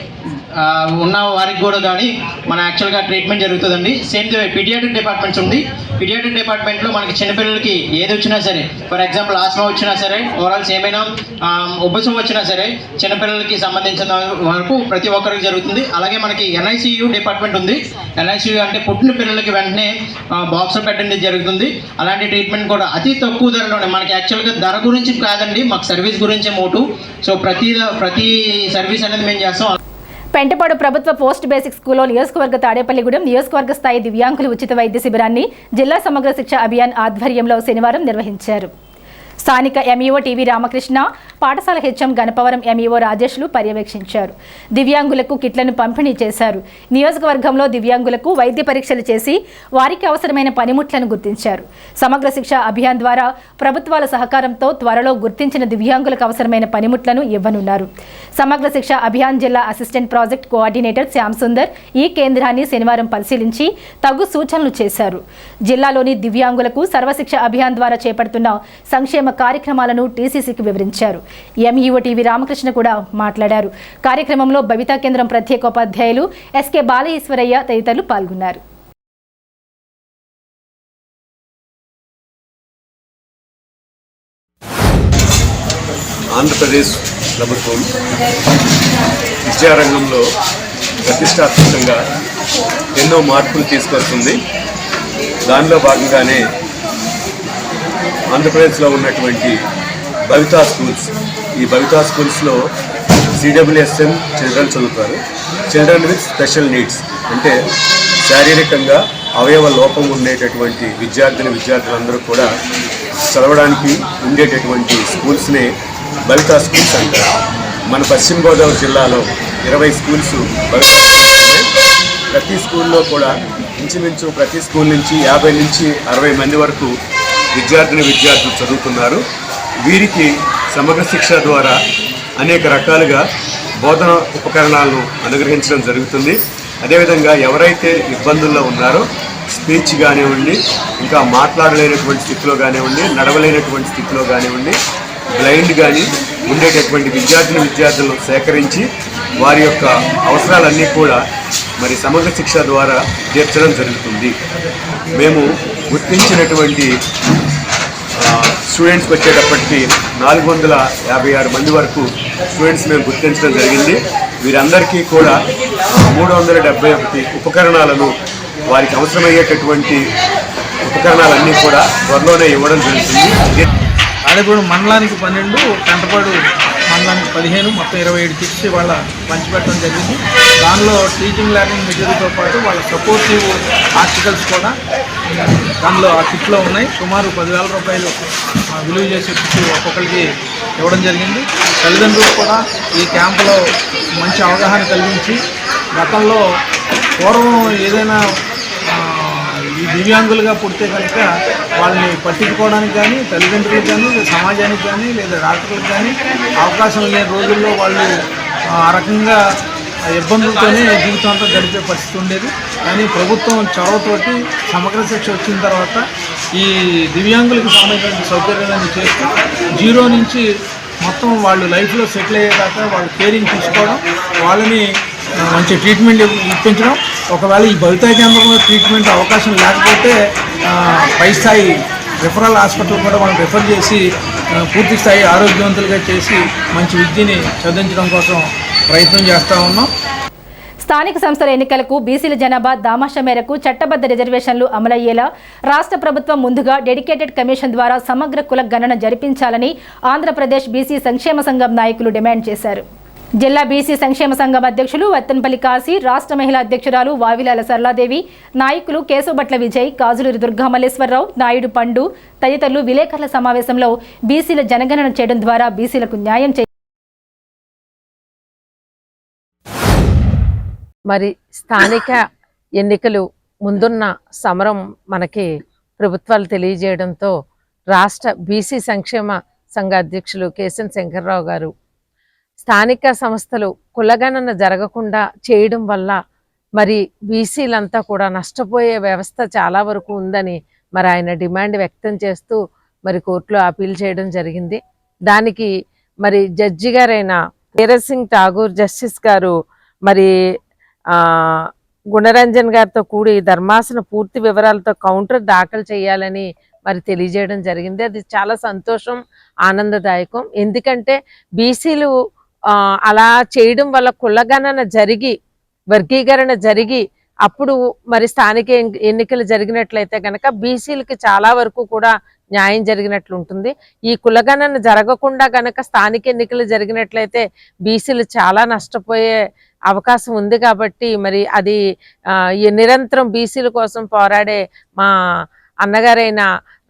ఉన్న వారికి కూడా కానీ మన యాక్చువల్గా ట్రీట్మెంట్ జరుగుతుందండి. సేమ్ పీడియాట్రిక్ డిపార్ట్మెంట్స్ ఉంది. పీడియాట్రిక్ డిపార్ట్మెంట్లో మనకి చిన్నపిల్లలకి ఏది వచ్చినా సరే, ఫర్ ఎగ్జాంపుల్ ఆస్మా వచ్చినా సరే, ఓవరాల్స్ ఏమైనా ఉబ్బసం వచ్చినా సరే, చిన్నపిల్లలకి సంబంధించిన వరకు ప్రతి ఒక్కరికి జరుగుతుంది. అలాగే మనకి NICU డిపార్ట్మెంట్ ఉంది. NICU అంటే పుట్టిన పిల్లలకి వెంటనే బాక్స్ పెట్టడం జరుగుతుంది. అలాంటి ట్రీట్మెంట్ కూడా అతి తక్కువ ధరలోనే, మనకి యాక్చువల్గా ధర గురించి కాదండి, మాకు సర్వీస్ గురించే మోటు. సో ప్రతి సర్వీస్ అనేది మేము చేస్తాం. పెంటపాడు ప్రభుత్వ పోస్ట్ బేసిక్ స్కూల్లో నియోజకవర్గ తాడేపల్లిగూడెం నియోజకవర్గ స్థాయి దివ్యాంగుల ఉచిత వైద్య శిబిరాన్ని జిల్లా సమగ్ర శిక్ష అభియాన్ ఆధ్వర్యంలో శనివారం నిర్వహించారు. స్థానిక MEO టీవీ రామకృష్ణ, పాఠశాల HM గణపవరం MEO రాజేష్లు పర్యవేక్షించారు. దివ్యాంగులకు కిట్లను పంపిణీ చేశారు. నియోజకవర్గంలో దివ్యాంగులకు వైద్య పరీక్షలు చేసి వారికి అవసరమైన పనిముట్లను గుర్తించారు. సమగ్ర శిక్ష అభియాన్ ద్వారా ప్రభుత్వాల సహకారంతో త్వరలో గుర్తించిన దివ్యాంగులకు అవసరమైన పనిముట్లను ఇవ్వనున్నారు. సమగ్ర శిక్ష అభియాన్ జిల్లా assistant project coordinator Shyam Sundar ఈ కేంద్రాన్ని శనివారం పరిశీలించి తగు సూచనలు చేశారు. జిల్లాలోని దివ్యాంగులకు సర్వశిక్ష అభియాన్ ద్వారా చేపడుతున్న సంక్షేమ కార్యక్రమాలను TCCకి వివరించారు. MEO టీవీ రామకృష్ణ కూడా మాట్లాడారు. కార్యక్రమంలో భవితా కేంద్రం ప్రత్యేక ఉపాధ్యాయులు SK బాలఈశ్వరయ్య తదితరులు పాల్గొన్నారు. ఆంధ్రప్రదేశ్ ప్రభుత్వం విద్యారంగంలో ప్రతిష్టాత్మకంగా ఎన్నో మార్పులు తీసుకొస్తుంది. దానిలో భాగంగానే ఆంధ్రప్రదేశ్లో ఉన్నటువంటి భవితా స్కూల్స్, ఈ భవితా స్కూల్స్లో CWSM చిల్డ్రన్ చదువుతారు. చిల్డ్రన్ విత్ స్పెషల్ నీడ్స్ అంటే శారీరకంగా అవయవ లోపం ఉండేటటువంటి విద్యార్థులందరూ కూడా చదవడానికి ఉండేటటువంటి స్కూల్స్నే భవితా స్కూల్స్ అంటారు. మన పశ్చిమ గోదావరి జిల్లాలో 20 స్కూల్స్ భవితా స్కూల్స్ ఉన్నాయి. ప్రతి స్కూల్లో కూడా ఇంచుమించు ప్రతి స్కూల్ నుంచి 50 నుంచి 60 మంది వరకు విద్యార్థులు చదువుతున్నారు. వీరికి సమగ్ర శిక్ష ద్వారా అనేక రకాలుగా బోధన ఉపకరణాలను అనుగ్రహించడం జరుగుతుంది. అదేవిధంగా ఎవరైతే ఇబ్బందుల్లో ఉన్నారో స్పీచ్ కానివ్వండి, ఇంకా మాట్లాడలేనటువంటి స్థితిలో కానివ్వండి, నడవలేనటువంటి స్థితిలో కానివ్వండి, బ్లైండ్ కానీ ఉండేటటువంటి విద్యార్థులను సేకరించి వారి యొక్క అవసరాలన్నీ కూడా మరి సమగ్ర శిక్ష ద్వారా తీర్చడం జరుగుతుంది. మేము గుర్తించినటువంటి స్టూడెంట్స్కి వచ్చేటప్పటికి 456 మంది వరకు స్టూడెంట్స్ మేము గుర్తించడం జరిగింది. వీరందరికీ కూడా 371 ఉపకరణాలను, వారికి అవసరమయ్యేటటువంటి ఉపకరణాలన్నీ కూడా త్వరలోనే ఇవ్వడం జరుగుతుంది. తాడేపల్లి మండలానికి 12, పెంటపాడు మండలానికి 15, మొత్తం 27 కిట్స్ వాళ్ళ పంచిపెట్టడం జరిగింది. దానిలో టీచింగ్ లెర్నింగ్ మెటీరియల్తో పాటు వాళ్ళ సపోర్టివ్ ఆర్టికల్స్ కూడా దానిలో ఆ కిట్లో ఉన్నాయి. సుమారు 10,000 రూపాయలు విలువ చేసే కిట్ ఒక్కొక్కరికి ఇవ్వడం జరిగింది. తల్లిదండ్రులు కూడా ఈ క్యాంపులో మంచి అవగాహన కలిగించి గతంలో పూర్వం ఏదైనా ఈ దివ్యాంగులుగా పుడితే కనుక వాళ్ళని పట్టించుకోవడానికి కానీ, తల్లిదండ్రులకు కానీ, సమాజానికి కానీ, లేదా డాక్టర్లకు కానీ అవకాశం లేని రోజుల్లో వాళ్ళు ఆ రకంగా ఇబ్బందులతోనే జీవితంతో గడిపే పరిస్థితి ఉండేది. కానీ ప్రభుత్వం చొరవతోటి సమగ్ర శిక్ష వచ్చిన తర్వాత ఈ దివ్యాంగులకు సంబంధించిన సౌకర్యాలను చేస్తూ 0 నుంచి మొత్తం వాళ్ళు లైఫ్లో సెటిల్ అయ్యేదాకా వాళ్ళు కేరింగ్ తీసుకోవడం, వాళ్ళని మంచి ట్రీట్మెంట్ ఇప్పించడం. ఒకవేళ ఈ భవితా కేంద్రంలో ట్రీట్మెంట్ అవకాశం లేకపోతే పై స్థాయి రిఫరల్ హాస్పిటల్ కూడా మనం రిఫర్ చేసి పూర్తి స్థాయి ఆరోగ్యవంతులుగా చేసి మంచి విద్యని చదివించడం కోసం ప్రయత్నం చేస్తూ ఉన్నాం. స్థానిక సంస్థల ఎన్నికలకు బీసీల జనాభా దామాషా మేరకు చట్టబద్ధ రిజర్వేషన్లు అమలయ్యేలా రాష్ట్ర ప్రభుత్వం ముందుగా డెడికేటెడ్ కమిషన్ ద్వారా సమగ్ర కుల గణన జరిపించాలని ఆంధ్రప్రదేశ్ బీసీ సంక్షేమ సంఘం నాయకులు డిమాండ్ చేశారు. జిల్లా బీసీ సంక్షేమ సంఘం అధ్యక్షులు వత్తన్పల్లి కాశీ, రాష్ట్ర మహిళా అధ్యక్షురాలు వావిలాల సరళాదేవి, నాయకులు కేశవభట్ల విజయ్, కాజులూరి దుర్గామల్లేశ్వరరావు, నాయుడు పండు తదితరులు విలేకరుల సమావేశంలో బీసీల జనగణన చేయడం ద్వారా బీసీలకు న్యాయం మరి స్థానిక ఎన్నికలు ముందున్న సమరం మనకి ప్రభుత్వాలు తెలియజేయడంతో రాష్ట్ర బీసీ సంక్షేమ సంఘ అధ్యక్షులు కేశన్ శంకర్రావు గారు స్థానిక సంస్థలు కులగణన జరగకుండా చేయడం వల్ల మరి బీసీలంతా కూడా నష్టపోయే వ్యవస్థ చాలా వరకు ఉందని మరి ఆయన డిమాండ్ వ్యక్తం చేస్తూ మరి కోర్టులో అపీల్ చేయడం జరిగింది. దానికి మరి జడ్జి గారైన ధీరజ్ సింగ్ ఠాగూర్ జస్టిస్ గారు మరి గుణరంజన్ గారితో కూడి ధర్మాసన పూర్తి వివరాలతో కౌంటర్ దాఖలు చేయాలని మరి తెలియజేయడం జరిగింది. అది చాలా సంతోషం, ఆనందదాయకం. ఎందుకంటే బీసీలు అలా చేయడం వల్ల కులగణన జరిగి వర్గీకరణ జరిగి అప్పుడు మరి స్థానిక ఎన్నికలు జరిగినట్లయితే కనుక బీసీలకి చాలా వరకు కూడా న్యాయం జరిగినట్లు ఉంటుంది. ఈ కులగణన జరగకుండా కనుక స్థానిక ఎన్నికలు జరిగినట్లయితే బీసీలు చాలా నష్టపోయే అవకాశం ఉంది. కాబట్టి మరి అది నిరంతరం బీసీల కోసం పోరాడే మా అన్నగారైన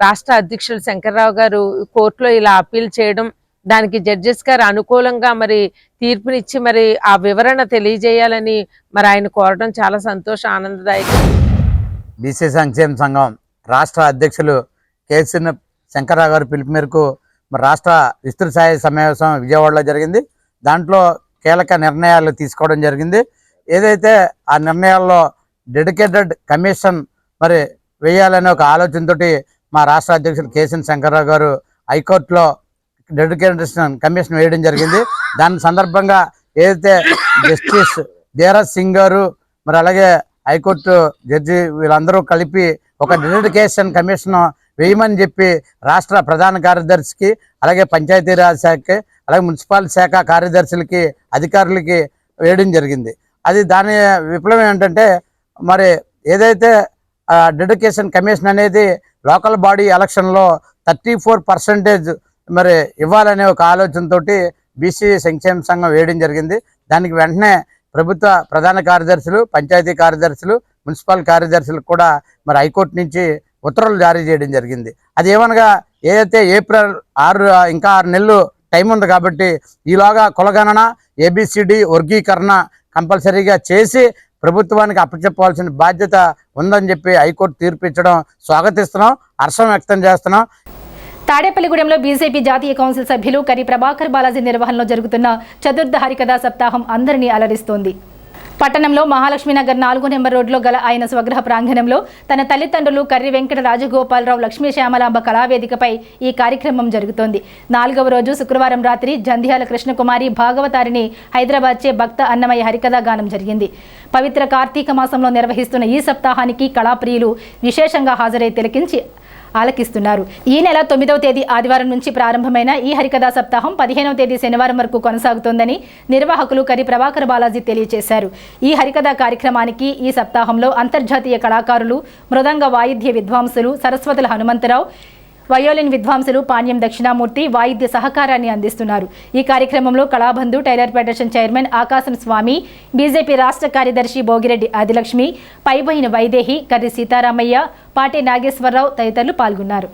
రాష్ట్ర అధ్యక్షులు శంకర్రావు గారు కోర్టులో ఇలా అప్పీల్ చేయడం, దానికి జడ్జెస్ గారు అనుకూలంగా మరి తీర్పునిచ్చి మరి ఆ వివరణ తెలియజేయాలని మరి ఆయన కోరడం చాలా సంతోషం, ఆనందదాయకం. బీసీ సంక్షేమ సంఘం రాష్ట్ర అధ్యక్షులు కేసీఆర్ శంకర్రావు గారి పిలుపు మేరకు మరి రాష్ట్ర విస్తృత స్థాయి సమావేశం విజయవాడలో జరిగింది. దాంట్లో కీలక నిర్ణయాలు తీసుకోవడం జరిగింది. ఏదైతే ఆ నిర్ణయాల్లో డెడికేటెడ్ కమిషన్ మరి వేయాలనే ఒక ఆలోచనతోటి మా రాష్ట్ర అధ్యక్షులు కేసీఆర్ శంకర్రావు గారు హైకోర్టులో డెడికేటెడ్ కమిషన్ వేయడం జరిగింది. దాని సందర్భంగా ఏదైతే జస్టిస్ ధీరజ్ సింగ్ గారు మరి అలాగే హైకోర్టు జడ్జి వీళ్ళందరూ కలిపి ఒక డెడికేషన్ కమిషన్ వేయమని చెప్పి రాష్ట్ర ప్రధాన కార్యదర్శికి అలాగే పంచాయతీరాజ్ శాఖకి అలాగే మున్సిపల్ శాఖ కార్యదర్శులకి అధికారులకి వేయడం జరిగింది. అది దాని విప్లవం ఏంటంటే మరి ఏదైతే డెడికేషన్ కమిషన్ అనేది లోకల్ బాడీ ఎలక్షన్లో 34% మరి ఇవ్వాలనే ఒక ఆలోచనతో బీసీ సంక్షేమ సంఘం వేయడం జరిగింది. దానికి వెంటనే ప్రభుత్వ ప్రధాన కార్యదర్శులు, పంచాయతీ కార్యదర్శులు, మున్సిపల్ కార్యదర్శులకు కూడా మరి హైకోర్టు నుంచి ఉత్తర్వులు జారీ చేయడం జరిగింది. అది ఏమనగా ఏదైతే ఏప్రిల్ 6 ఇంకా 6 నెలలు టైం ఉంది కాబట్టి ఈలోగా కులగణన ఏబిసిడి వర్గీకరణ కంపల్సరీగా చేసి ప్రభుత్వానికి అప్పచెప్పవలసిన బాధ్యత ఉందని చెప్పి హైకోర్టు తీర్పిచ్చడం స్వాగతిస్తున్నాం, హర్షం వ్యక్తం చేస్తున్నాం. తాడేపల్లిగూడెంలో బీజేపీ జాతీయ కౌన్సిల్ సభ్యులు కరి ప్రభాకర్ బాలాజీ నిర్వహణలో జరుగుతున్న చతుర్థ హరికథా సప్తాహం అందరినీ అలరిస్తోంది. పట్టణంలో మహాలక్ష్మీనగర్ 4 నెంబర్ రోడ్లో గల ఆయన స్వగృహ ప్రాంగణంలో తన తల్లిదండ్రులు కర్రి వెంకట రాజగోపాలరావు, లక్ష్మీ శ్యామలాంబ కళావేదికపై ఈ కార్యక్రమం జరుగుతోంది. 4వ రోజు శుక్రవారం రాత్రి జంధ్యాల కృష్ణకుమారి భాగవతారిని హైదరాబాద్ చే భక్త అన్నమయ్య హరికథా గానం జరిగింది. పవిత్ర కార్తీక మాసంలో నిర్వహిస్తున్న ఈ సప్తాహానికి కళాప్రియులు విశేషంగా హాజరై తిలకించి ఆలకిస్తున్నారు. ఈ నెల 9వ తేదీ ఆదివారం నుంచి ప్రారంభమైన ఈ హరికథా సప్తాహం 15వ తేదీ శనివారం వరకు కొనసాగుతోందని నిర్వాహకులు కరి ప్రభాకర్ బాలాజీ తెలియజేశారు. ఈ హరికథా కార్యక్రమానికి ఈ సప్తాహంలో అంతర్జాతీయ కళాకారులు, మృదంగ వాయిద్య విద్వాంసులు సరస్వతుల హనుమంతరావు, వయోలిన్ విద్వాంసులు పాణ్యం దక్షిణామూర్తి వాయిద్య సహకారాన్ని అందిస్తున్నారు. ఈ కార్యక్రమంలో కళాబంధు టైలర్ ఫెడరేషన్ చైర్మన్ ఆకాశం స్వామి, బీజేపీ రాష్ట్ర కార్యదర్శి భోగిరెడ్డి ఆదిలక్ష్మి, పైబోయిన వైదేహి, కర్రి సీతారామయ్య, పాటే నాగేశ్వరరావు తదితరులు పాల్గొన్నారు.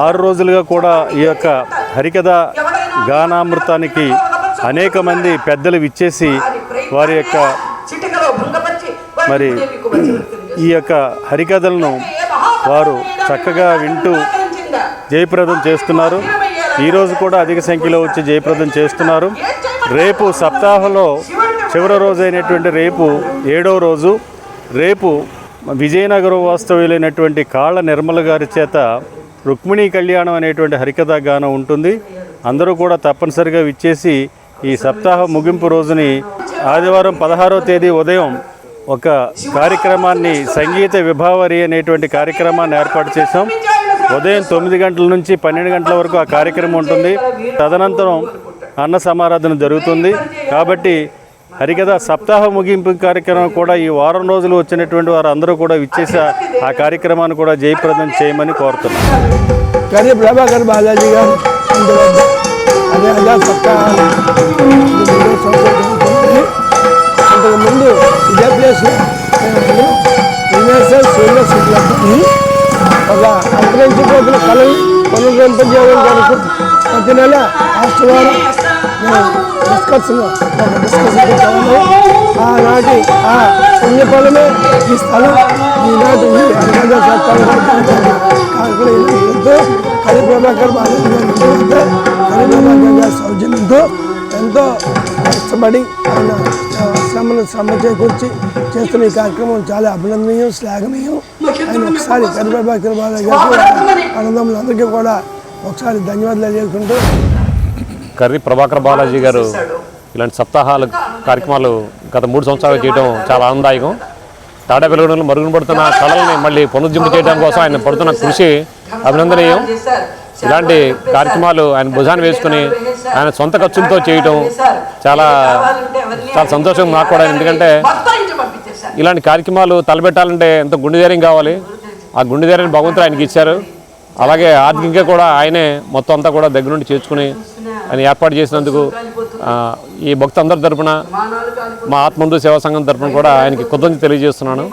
ఆరు రోజులుగా కూడా ఈ యొక్క హరికథ గానామృతానికి అనేక మంది పెద్దలు విచ్చేసి వారి యొక్క మరి ఈ యొక్క హరికథలను వారు చక్కగా వింటూ జయప్రదం చేస్తున్నారు. ఈరోజు కూడా అధిక సంఖ్యలో వచ్చి జయప్రదం చేస్తున్నారు. రేపు సప్తాహంలో చివరి రోజు అయినటువంటి రేపు 7వ రోజు, రేపు విజయనగరం వాస్తవ్యులైనటువంటి కాళ్ళ నిర్మల గారి చేత రుక్మిణీ కళ్యాణం అనేటువంటి హరికథా గానం ఉంటుంది. అందరూ కూడా తప్పనిసరిగా విచ్చేసి ఈ సప్తాహ ముగింపు రోజుని ఆదివారం 16వ తేదీ ఉదయం ఒక కార్యక్రమాన్ని సంగీత విభావరి అనేటువంటి కార్యక్రమాన్ని ఏర్పాటు చేశాం. ఉదయం 9 గంటల నుంచి 12 గంటల వరకు ఆ కార్యక్రమం ఉంటుంది. తదనంతరం అన్న సమారాధన జరుగుతుంది. కాబట్టి హరికథ సప్తాహ ముగింపు కార్యక్రమం కూడా ఈ వారం రోజులు వచ్చినటువంటి వారు అందరూ కూడా విచ్చేసి ఆ కార్యక్రమాన్ని కూడా జయప్రదం చేయమని కోరుతున్నాం. కర్రి ప్రభాకర్ బాలాజీ గారు అంతకుముందు ఇదే ప్లేస్ ఒక అంతరించిపోతున్న కళలు పునరుద్ధరింపజేయడం కొరకు ప్రతి నెల ఆదివారం డిస్కషన్ ఆనాటి ఆ పుణ్యఫలమే ఈ స్థలం ఈనాటి ఈ హరికథా సప్తాహం ఎంతో హరి ప్రభాకర్ బాలాజీ గారి హరి ప్రభాకర్ గారి సౌజన్యంతో ఎంతో కష్టపడి ఆయన శ్రమ చేకూర్చి చేస్తున్న ఈ కార్యక్రమం చాలా అభినందనీయం, శ్లాఘనీయం. ఆయన ఒకసారి హరి ప్రభాకర్ బాలాజీ గారికి ఆనందములందరికీ కూడా ఒకసారి ధన్యవాదాలు తెలియజేసుకుంటూ, కర్రి ప్రభాకర్ బాలాజీ గారు ఇలాంటి సప్తాహాల కార్యక్రమాలు గత 3 సంవత్సరాలు చేయడం చాలా ఆనందదాయకం. తాడేపల్లిగూడెంలో మరుగునపడుతున్న కళల్ని మళ్ళీ పునరుజ్జీవం చేయడం కోసం ఆయన పడుతున్న కృషి అభినందనీయం. ఇలాంటి కార్యక్రమాలు ఆయన భుజాన్ని వేసుకుని ఆయన సొంత ఖర్చులతో చేయటం చాలా చాలా సంతోషం నాకు కూడా. ఎందుకంటే ఇలాంటి కార్యక్రమాలు తలపెట్టాలంటే ఎంత గుండె ధైర్యం కావాలి. ఆ గుండె ధైర్యాన్ని భగవంతుడు ఆయనకి ఇచ్చారు. అలాగే ఆర్థికంగా కూడా ఆయనే మొత్తం అంతా కూడా దగ్గర నుండి చేర్చుకుని ఆయన ఏర్పాటు చేసినందుకు ఈ భక్తులందరి తరపున, మా ఆత్మందు సేవా సంఘం తరపున కూడా ఆయనకి కృతజ్ఞతలు తెలియజేస్తున్నాను.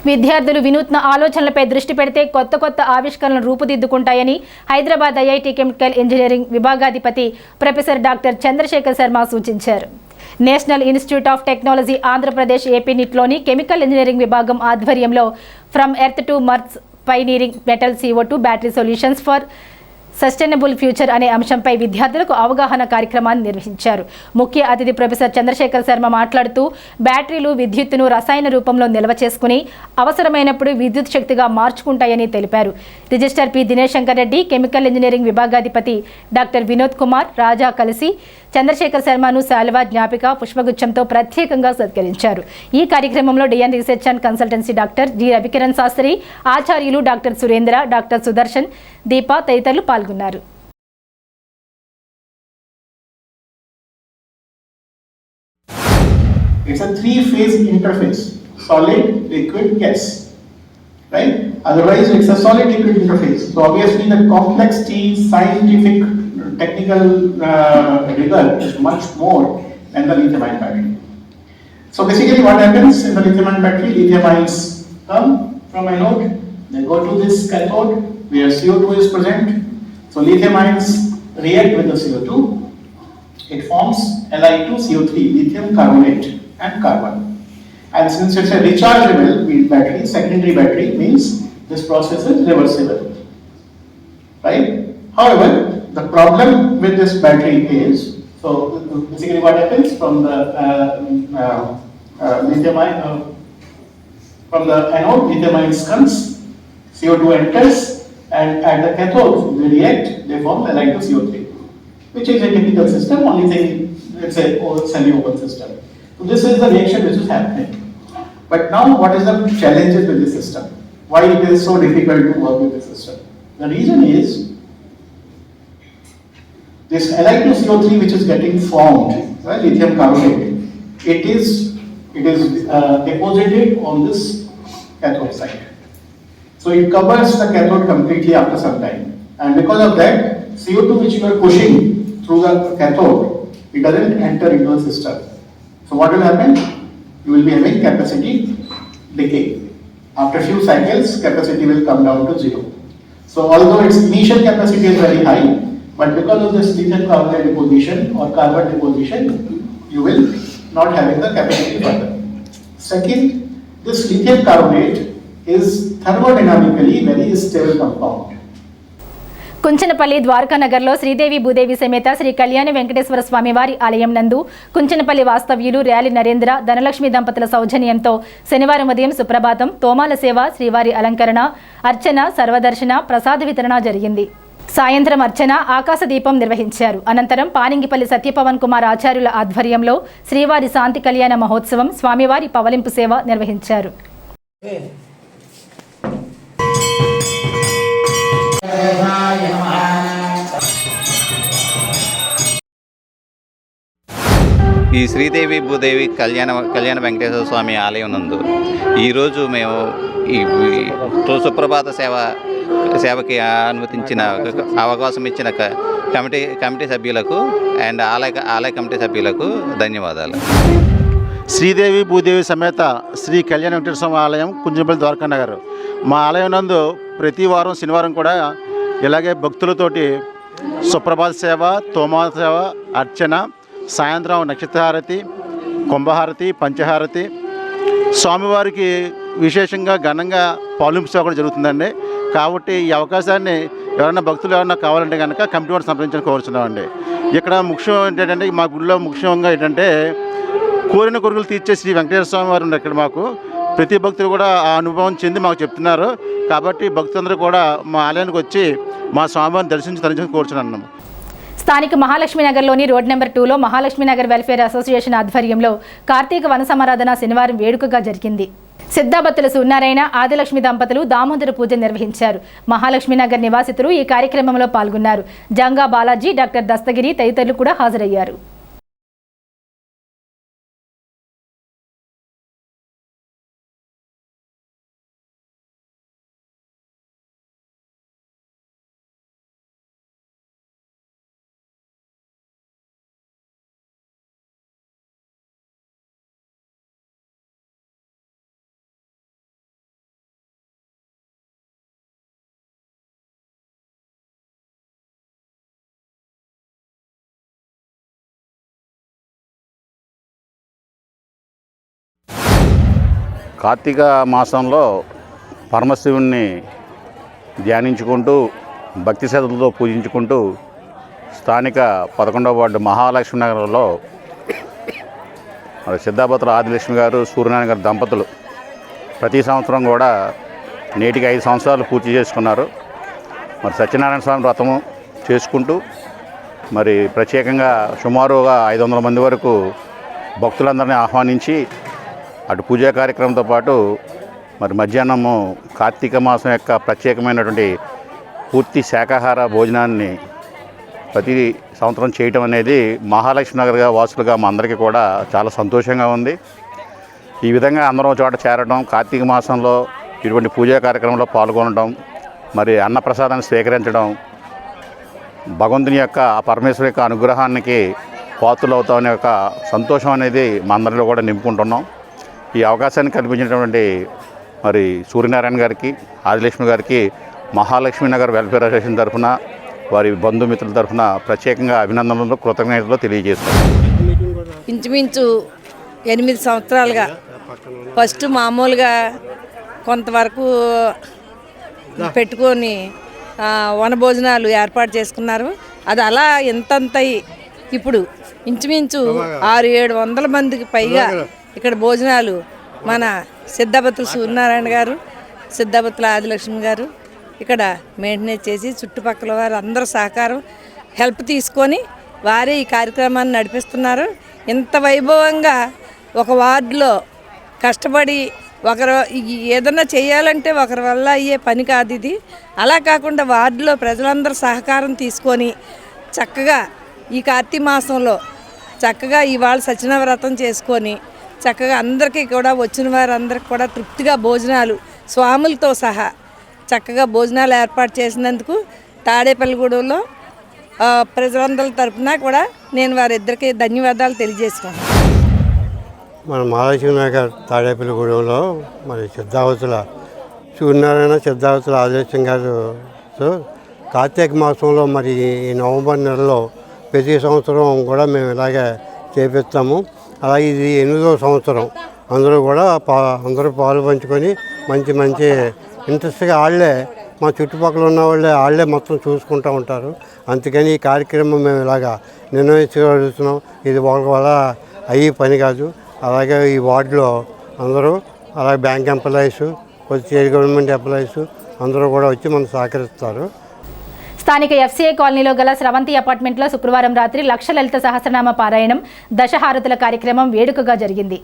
విద్యార్థులు వినూత్న ఆలోచనలపై దృష్టి పెడితే కొత్త కొత్త ఆవిష్కరణలు రూపుదిద్దుకుంటాయని హైదరాబాద్ ఐఐటి కెమికల్ ఇంజనీరింగ్ విభాగాధిపతి ప్రొఫెసర్ డాక్టర్ చంద్రశేఖర్ శర్మ సూచించారు. National institute of technology Andhra Pradesh ఏపీనిట్లోని కెమికల్ ఇంజనీరింగ్ విభాగం ఆధ్వర్యంలో from earth to Mars pioneering metal CO2 battery solutions for sustainable future అనే అంశంపై విద్యార్థులకు అవగాహన కార్యక్రమాన్ని నిర్వహించారు. ముఖ్య అతిథి ప్రొఫెసర్ చంద్రశేఖర్ శర్మ మాట్లాడుతూ బ్యాటరీలు విద్యుత్తును రసాయన రూపంలో నిల్వ చేసుకుని అవసరమైనప్పుడు విద్యుత్ శక్తిగా మార్చుకుంటాయని తెలిపారు. Registrar P Dinesh Shankar Reddy, chemical engineering విభాగాధిపతి డాక్టర్ వినోద్ కుమార్ రాజా కలిసి చంద్రశేఖర్ శర్మను శాల్వా, జ్ఞాపిక, పుష్పగుచ్చంతో ప్రత్యేకంగా సత్కరించారు. ఈ కార్యక్రమంలో dean research and consultancy doctor G Ravikiran Shastri, ఆచార్యులు డాక్టర్ సురేంద్ర, డాక్టర్ సుదర్శన్, దీప తదితరులు పాల్గొన్నారు. It's a 3-phase interface: solid, liquid, gas. Right? Otherwise, it's a solid liquid interface. So obviously, the complexity, scientific, technical rigor is much more than the lithium-ion battery. So basically, what happens in the lithium-ion battery? Lithium ions come from anode, they go to this cathode where CO2 is present. So lithium ions react with the CO2. It forms Li2CO3, lithium carbonate and carbon. And since it's a rechargeable battery, secondary battery, means this process is reversible. Right? However, the problem with this battery is, so basically what happens from the lithium ion, from the anode, lithium ions comes, CO2 enters, and at the cathode they react, they form Li2CO3, which is a typical system. Only thing, it's a semi-open system. So this is the reaction which is happening. But now, what is the challenges with the system? Why it is so difficult to work with the system? The reason is this Li2CO3 which is getting formed, right, lithium carbonate, it is deposited on this cathode side. So it covers the cathode completely after some time, and because of that, CO2 which you are pushing through the cathode, it doesn't enter into the system. So what will happen? You will be having capacity decay. After few cycles, capacity will come down to 0. So although its initial capacity is very high, but because of this lithium carbonate deposition or carbon deposition, you will not having the capacity further. Second, this lithium carbonate is thermodynamically very stable compound. Kunchanapalli ద్వారకానగర్లో Sridevi Bhudevi సమేత శ్రీ కళ్యాణ వెంకటేశ్వర స్వామి వారి ఆలయం నందు కుంచనపల్లి వాస్తవ్యులు ర్యాలి నరేంద్ర, ధనలక్ష్మి దంపతుల సౌజన్యంతో శనివారం ఉదయం సుప్రభాతం, తోమాల సేవ, శ్రీవారి అలంకరణ, అర్చన, సర్వదర్శన, ప్రసాద వితరణ జరిగింది. సాయంత్రం అర్చన, ఆకాశ దీపం నిర్వహించారు. అనంతరం పానింగిపల్లి సత్యపవన్ కుమార్ ఆచార్యుల ఆధ్వర్యంలో శ్రీవారి శాంతి కళ్యాణ మహోత్సవం, స్వామివారి పవలింపు సేవ నిర్వహించారు. ఈ శ్రీదేవి భూదేవి కళ్యాణ వెంకటేశ్వర స్వామి ఆలయం నందు ఈరోజు మేము ఈ సుప్రభాత సేవకి అనుమతించిన అవకాశం ఇచ్చిన కమిటీ సభ్యులకు అండ్ ఆలయ కమిటీ సభ్యులకు ధన్యవాదాలు. శ్రీదేవి భూదేవి సమేత శ్రీ కళ్యాణ వెంకటేశ్వర స్వామి ఆలయం కుంజంపల్లి ద్వారకానగర్. మా ఆలయం నందు ప్రతి వారం శనివారం కూడా ఇలాగే భక్తులతోటి సుప్రభాత సేవ, తోమాల సేవ, అర్చన, సాయంత్రం నక్షత్రహారతి, కుంభహారతి, పంచహారతి, స్వామివారికి విశేషంగా ఘనంగా పాలింపు సేవ కూడా జరుగుతుందండి. కాబట్టి ఈ అవకాశాన్ని ఎవరైనా భక్తులు ఎవరైనా కావాలంటే కనుక కమిటీ వారిని సంప్రదించని కోరుచున్నామండి. ఇక్కడ ముఖ్యం ఏంటంటే మా గుడిలో ముఖ్యంగా ఏంటంటే కోరిన కోరికలు తీర్చే శ్రీ వెంకటేశ్వర స్వామి వారు ఉన్నారు. ఇక్కడ మాకు ప్రతి భక్తులు కూడా ఆ అనుభవం చెంది మాకు చెప్తున్నారు. కాబట్టి భక్తులందరూ కూడా మా ఆలయానికి వచ్చి మా స్వామివారిని దర్శించి కోరుచున్నాము. స్థానిక మహాలక్ష్మి నగర్లోని రోడ్ నెంబర్ 2లో మహాలక్ష్మి నగర్ వెల్ఫేర్ అసోసియేషన్ ఆధ్వర్యంలో కార్తీక వన సమారాధన శనివారం వేడుకగా జరిగింది. సిద్ధాబత్తుల సూర్యనారాయణ ఆదిలక్ష్మి దంపతులు దామోదర పూజ నిర్వహించారు. మహాలక్ష్మి నగర్ నివాసితులు ఈ కార్యక్రమంలో పాల్గొన్నారు. జంగా బాలాజీ, డాక్టర్ దస్తగిరి తదితరులు కూడా హాజరయ్యారు. కార్తీక మాసంలో పరమశివుణ్ణి ధ్యానించుకుంటూ భక్తి శ్రద్ధలతో పూజించుకుంటూ స్థానిక 11వ వార్డు మహాలక్ష్మి నగరంలో సిద్ధాబత్తుల ఆదిలక్ష్మి గారు, సూర్యనారాయణ గారు దంపతులు ప్రతి సంవత్సరం కూడా నేటికి 5 సంవత్సరాలు పూర్తి చేసుకున్నారు. మరి సత్యనారాయణ స్వామి వ్రతము చేసుకుంటూ మరి ప్రత్యేకంగా సుమారుగా 500 మంది వరకు భక్తులందరినీ ఆహ్వానించి అటు పూజా కార్యక్రమంతో పాటు మరి మధ్యాహ్నము కార్తీక మాసం యొక్క ప్రత్యేకమైనటువంటి పూర్తి శాకాహార భోజనాన్ని ప్రతి సంవత్సరం చేయటం అనేది మహాలక్ష్మి నగర్గా వాసులుగా మా అందరికీ కూడా చాలా సంతోషంగా ఉంది. ఈ విధంగా అందరం చోట చేరడం, కార్తీక మాసంలో ఇటువంటి పూజా కార్యక్రమంలో పాల్గొనడం, మరి అన్నప్రసాదాన్ని స్వీకరించడం, భగవంతుని యొక్క పరమేశ్వరు యొక్క అనుగ్రహానికి పాత్రలు అవుతామనే ఒక సంతోషం అనేది మా అందరిలో కూడా నింపుకుంటున్నాం. ఈ అవకాశాన్ని కల్పించినటువంటి మరి సూర్యనారాయణ గారికి, ఆదిలక్ష్మి గారికి మహాలక్ష్మి నగర్ వెల్ఫేర్ అసోసియేషన్ తరఫున, వారి బంధుమిత్రుల తరఫున ప్రత్యేకంగా అభినందనలు, కృతజ్ఞతలు తెలియజేస్తున్నాం. ఇంచుమించు 8 సంవత్సరాలుగా ఫస్ట్ మామూలుగా కొంతవరకు పెట్టుకొని వనభోజనాలు ఏర్పాటు చేసుకున్నారు. అది అలా ఎంతంతయి ఇప్పుడు ఇంచుమించు 600-700 మందికి పైగా ఇక్కడ భోజనాలు మన సిద్ధాబత్తుల సూర్యనారాయణ గారు, సిద్ధాబత్తుల ఆదిలక్ష్మి గారు ఇక్కడ మెయింటెనెన్స్ చేసి చుట్టుపక్కల వారు అందరూ సహకారం హెల్ప్ తీసుకొని వారే ఈ కార్యక్రమాన్ని నడిపిస్తున్నారు. ఇంత వైభవంగా ఒక వార్డులో కష్టపడి ఒకరు ఏదన్నా చేయాలంటే ఒకరి వల్ల అయ్యే పని కాదు ఇది. అలా కాకుండా వార్డులో ప్రజలందరూ సహకారం తీసుకొని చక్కగా ఈ కార్తీక మాసంలో చక్కగా ఇవాళ సత్యనావ్రతం చేసుకొని చక్కగా అందరికీ కూడా వచ్చిన వారందరికీ కూడా తృప్తిగా భోజనాలు స్వాములతో సహా చక్కగా భోజనాలు ఏర్పాటు చేసినందుకు తాడేపల్లిగూడెంలో ప్రజలందరి తరఫున కూడా నేను వారిద్దరికీ ధన్యవాదాలు తెలియజేసుకున్నాను. మన మహాలక్ష్మి నగర్ తాడేపల్లిగూడెంలో మరి సిద్ధావతుల సూర్యనారాయణ, సిద్ధావతుల ఆదిలక్ష్మి గారు కార్తీక మాసంలో మరి ఈ నవంబర్ నెలలో ప్రతి సంవత్సరం కూడా మేము ఇలాగే చేపిస్తాము. అలాగే ఇది 8వ సంవత్సరం. అందరూ కూడా అందరూ పాలు పంచుకొని మంచి ఇంట్రెస్ట్గా వాళ్ళే మా చుట్టుపక్కల ఉన్న వాళ్ళే మొత్తం చూసుకుంటూ ఉంటారు. అందుకని ఈ కార్యక్రమం మేము ఇలాగా నిర్ణయించగలుగుతున్నాం. ఇది వాళ్ళ వల్ల అయ్యే పని కాదు. అలాగే ఈ వార్డులో అందరూ అలాగే bank employees, state government employees అందరూ కూడా వచ్చి మనం సహకరిస్తారు. స్థానిక ఎఫ్సీఐ కాలనీలో గల స్రవంతి అపార్ట్మెంట్లో శుక్రవారం రాత్రి లక్ష లలిత సహస్రనామ పారాయణం, దశహారతుల కార్యక్రమం వేడుకగా జరిగింది.